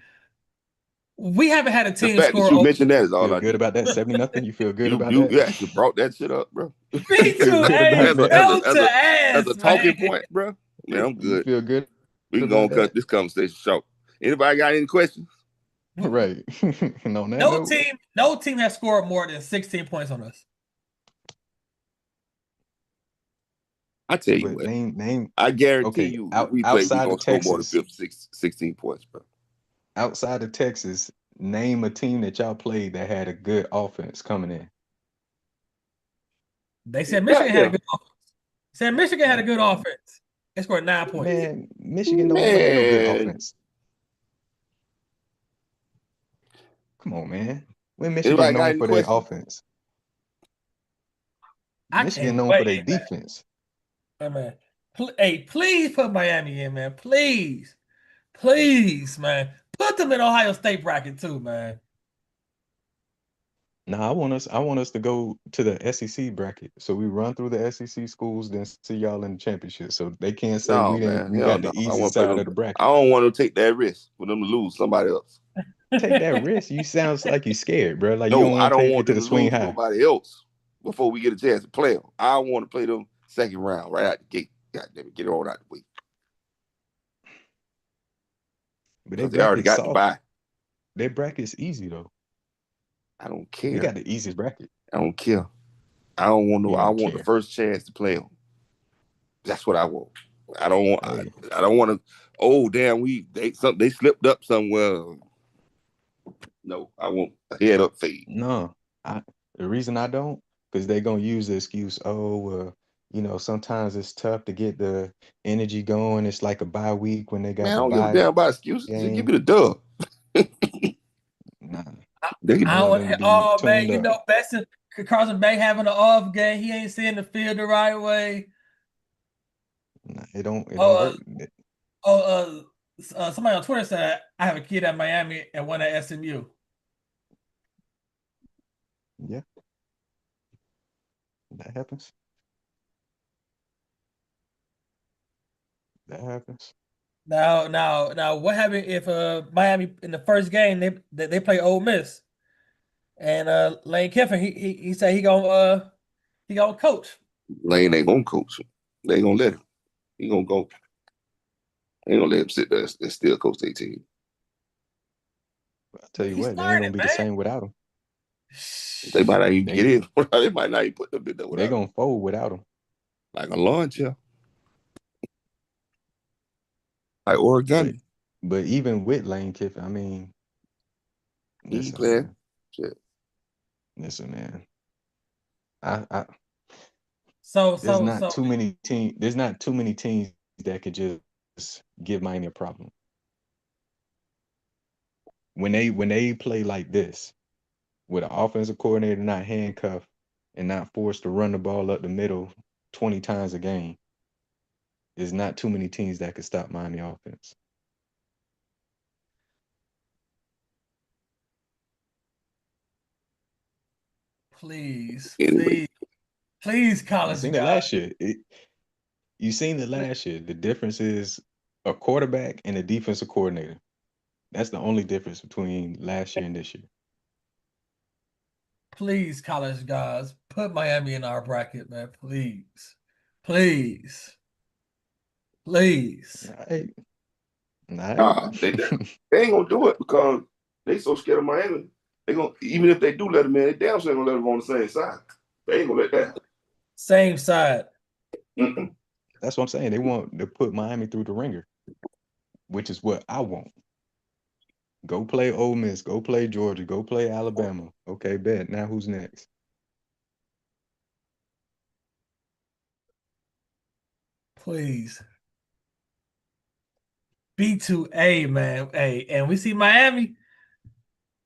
We haven't had a The team fact that score you over. mentioned that is all Feel I good need. about that 70-0? You feel good about You that? actually brought that shit up, bro. Me too. Good Hey, about that? As a talking man. point, bro. Man, I'm You good. feel good We can go and about cut that? this conversation short. Anybody got any questions? Right. And on that note, No team has scored more than 16 points on us. I tell you but what. name. I guarantee Okay, you, if we play, we're gonna score more than 16 points, bro. Outside of Texas, name a team that y'all played that had a good offense coming in. They said Michigan had a good offense. Said Michigan had a good offense. They scored 9 points. Man, Michigan don't play with no good offense. Come on, man. When Michigan known for their offense. Michigan known for their defense. Hey, man. Hey, please put Miami in, man. Please. Please, man. Put them in Ohio State bracket too, man. Nah, I want us to go to the SEC bracket. So we run through the SEC schools, then see y'all in the championship. So they can't say we got the easy side of the bracket. I don't want to take that risk for them to lose somebody else. Take that risk. You sound like you scared, bro. Like no, you don't want I to don't take want it to them the to swing lose high. nobody else before we get a chance to play them. I want to play them second round right out the gate. God damn it, get it all out the way. But they already got to buy. Their bracket's easy though. I don't care. They got the easiest bracket. I don't care. I don't want no. I want the first chance to play them. That's what I want. I don't want. Hey. I don't want to. Oh damn! They slipped up somewhere. No, I want a head up fade. No, the reason I don't, because they're gonna use the excuse. Oh, sometimes it's tough to get the energy going. It's like a bye week when they got. Man, I don't give a damn about excuses. Just give me the dub. Nah, man, Besson Carson Bank having an off game. He ain't seeing the field the right way. Nah, it don't work. Somebody on Twitter said I have a kid at Miami and one at SMU. Yeah, that happens. Now, what happened if Miami in the first game they play Ole Miss and Lane Kiffin he said he gonna coach. Lane ain't gonna coach him. They ain't gonna let him. He gonna go. They ain't gonna let him sit there and still coach their team. I tell you He what, they ain't gonna started, be the man. same without him. They might not even get They in. They might not even put them in there they without him. gonna fold without him. Like a lawn chair. Like But Oregon. but even with Lane Kiffin, I mean, He ain't listen, playing. man, Shit. listen, man. I So there's so not so too many teams. There's not too many teams that could just give Miami a problem when they play like this with an offensive coordinator not handcuffed and not forced to run the ball up the middle 20 times a game. There's not too many teams that could stop Miami offense. please, Anyway, please, You college seen it guy. last year. You seen it last year. The difference is a quarterback and a defensive coordinator. That's the only difference between last year and this year. Please, college guys, put Miami in our bracket, man. Please, please, please. All right. All right. nah, they ain't gonna do it because they so scared of Miami. They gonna even if they do let them in, they damn sure ain't gonna let them on the same side. They ain't gonna let that happen. Same side. Mm-mm. That's what I'm saying. They want to put Miami through the ringer, which is what I want. Go play Ole Miss. Go play Georgia. Go play Alabama. Okay, bet. Now who's next? Please. B2A, man. Hey, and we see Miami,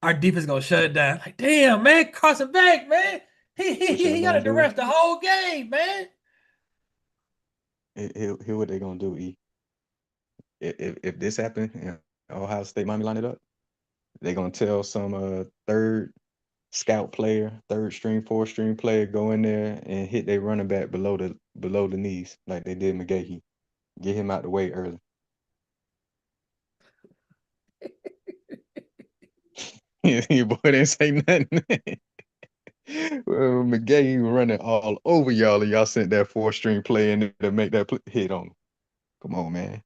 our defense gonna shut it down. Like, damn, man, Carson back, man. What y'all He got gonna it the do? rest the whole game, man. Here what they gonna do, E. If this happened and Ohio State Miami line it up, they gonna tell some third scout player, third string, fourth string player, go in there and hit their running back below the knees, like they did McGahee. Get him out the way early. Your boy didn't say nothing. Well, McGahee was running all over y'all, and y'all sent that fourth string player in there to make that hit on him. Come on, man.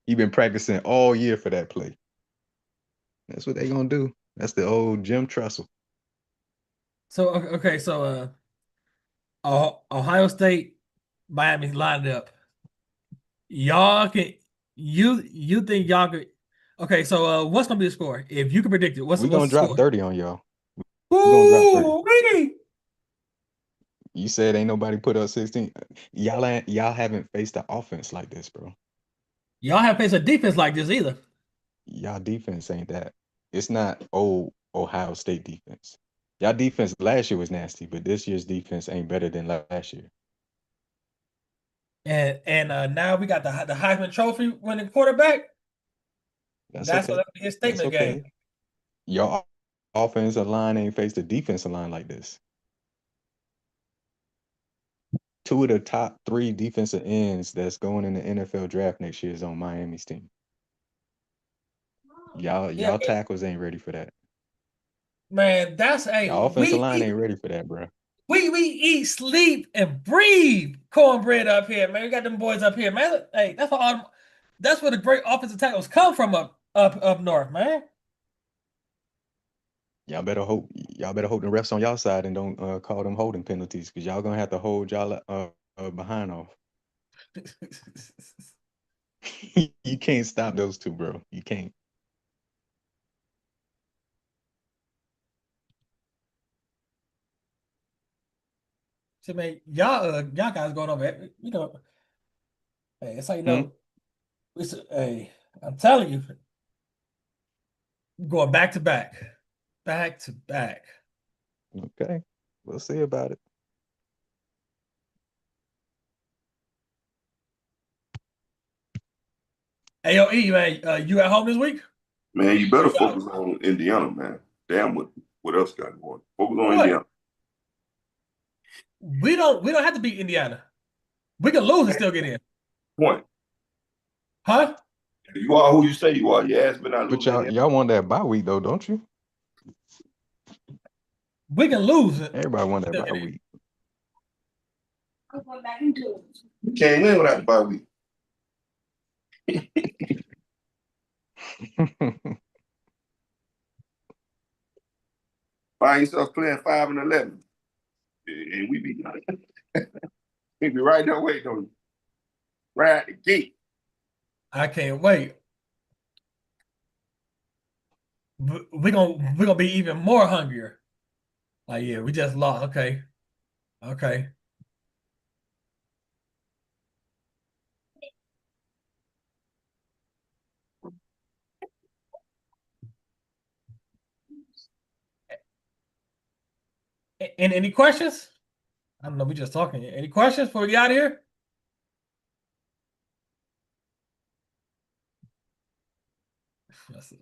He been practicing all year for that play. That's what they gonna do. That's the old Jim Tressel. So okay, so Ohio State, Miami lined up. Y'all can you think y'all could okay, so what's gonna be the score? If you can predict it, We what's gonna the drop score? 30 on y'all. We gonna drop 30. Ooh, really? You said ain't nobody put up 16. Y'all haven't faced the offense like this, bro. Y'all have faced a defense like this either. Y'all defense ain't that. It's not old Ohio State defense. Y'all defense last year was nasty, but this year's defense ain't better than last year. And now we got the Heisman Trophy winning quarterback. That's That's okay. what his That's statement game. okay. Your offensive line ain't faced a defensive line like this. Two of the top three defensive ends that's going in the NFL draft next year is on Miami's team. Yeah, Y'all but tackles ain't ready for that. man, that's a Y'all offensive line ain't ready for that, bro. we eat, sleep, and breathe cornbread up here, man. We got them boys up here, man. Hey, that's where the great offensive tackles come from up north, man. Y'all better hope the refs on y'all side and don't call them holding penalties because y'all gonna have to hold y'all behind off. You can't stop those two, bro. You can't. So man, y'all guys going over, hey, it's like Hmm? hey, I'm telling you, going back to back, back to back. Okay. We'll see about it. AOE, man, you at home this week? Man, you better Who y'all? focus on Indiana, man. Damn what else got going. Focus on What? Indiana. We don't have to beat Indiana. We can lose and still get in. Point. Huh? You are who you say you are. Your ass been not But losing. y'all want that bye week though, don't you? We can lose it. Everybody want that bye week. You can't win without the bye week. Find yourself playing 5 and 11, and we be right there waiting on you, right at the gate. I can't wait. We're gonna be even more hungrier. Like, yeah, we just lost. Okay. Okay. And any questions? I don't know. We just talking. Any questions before we get out of here? That's it.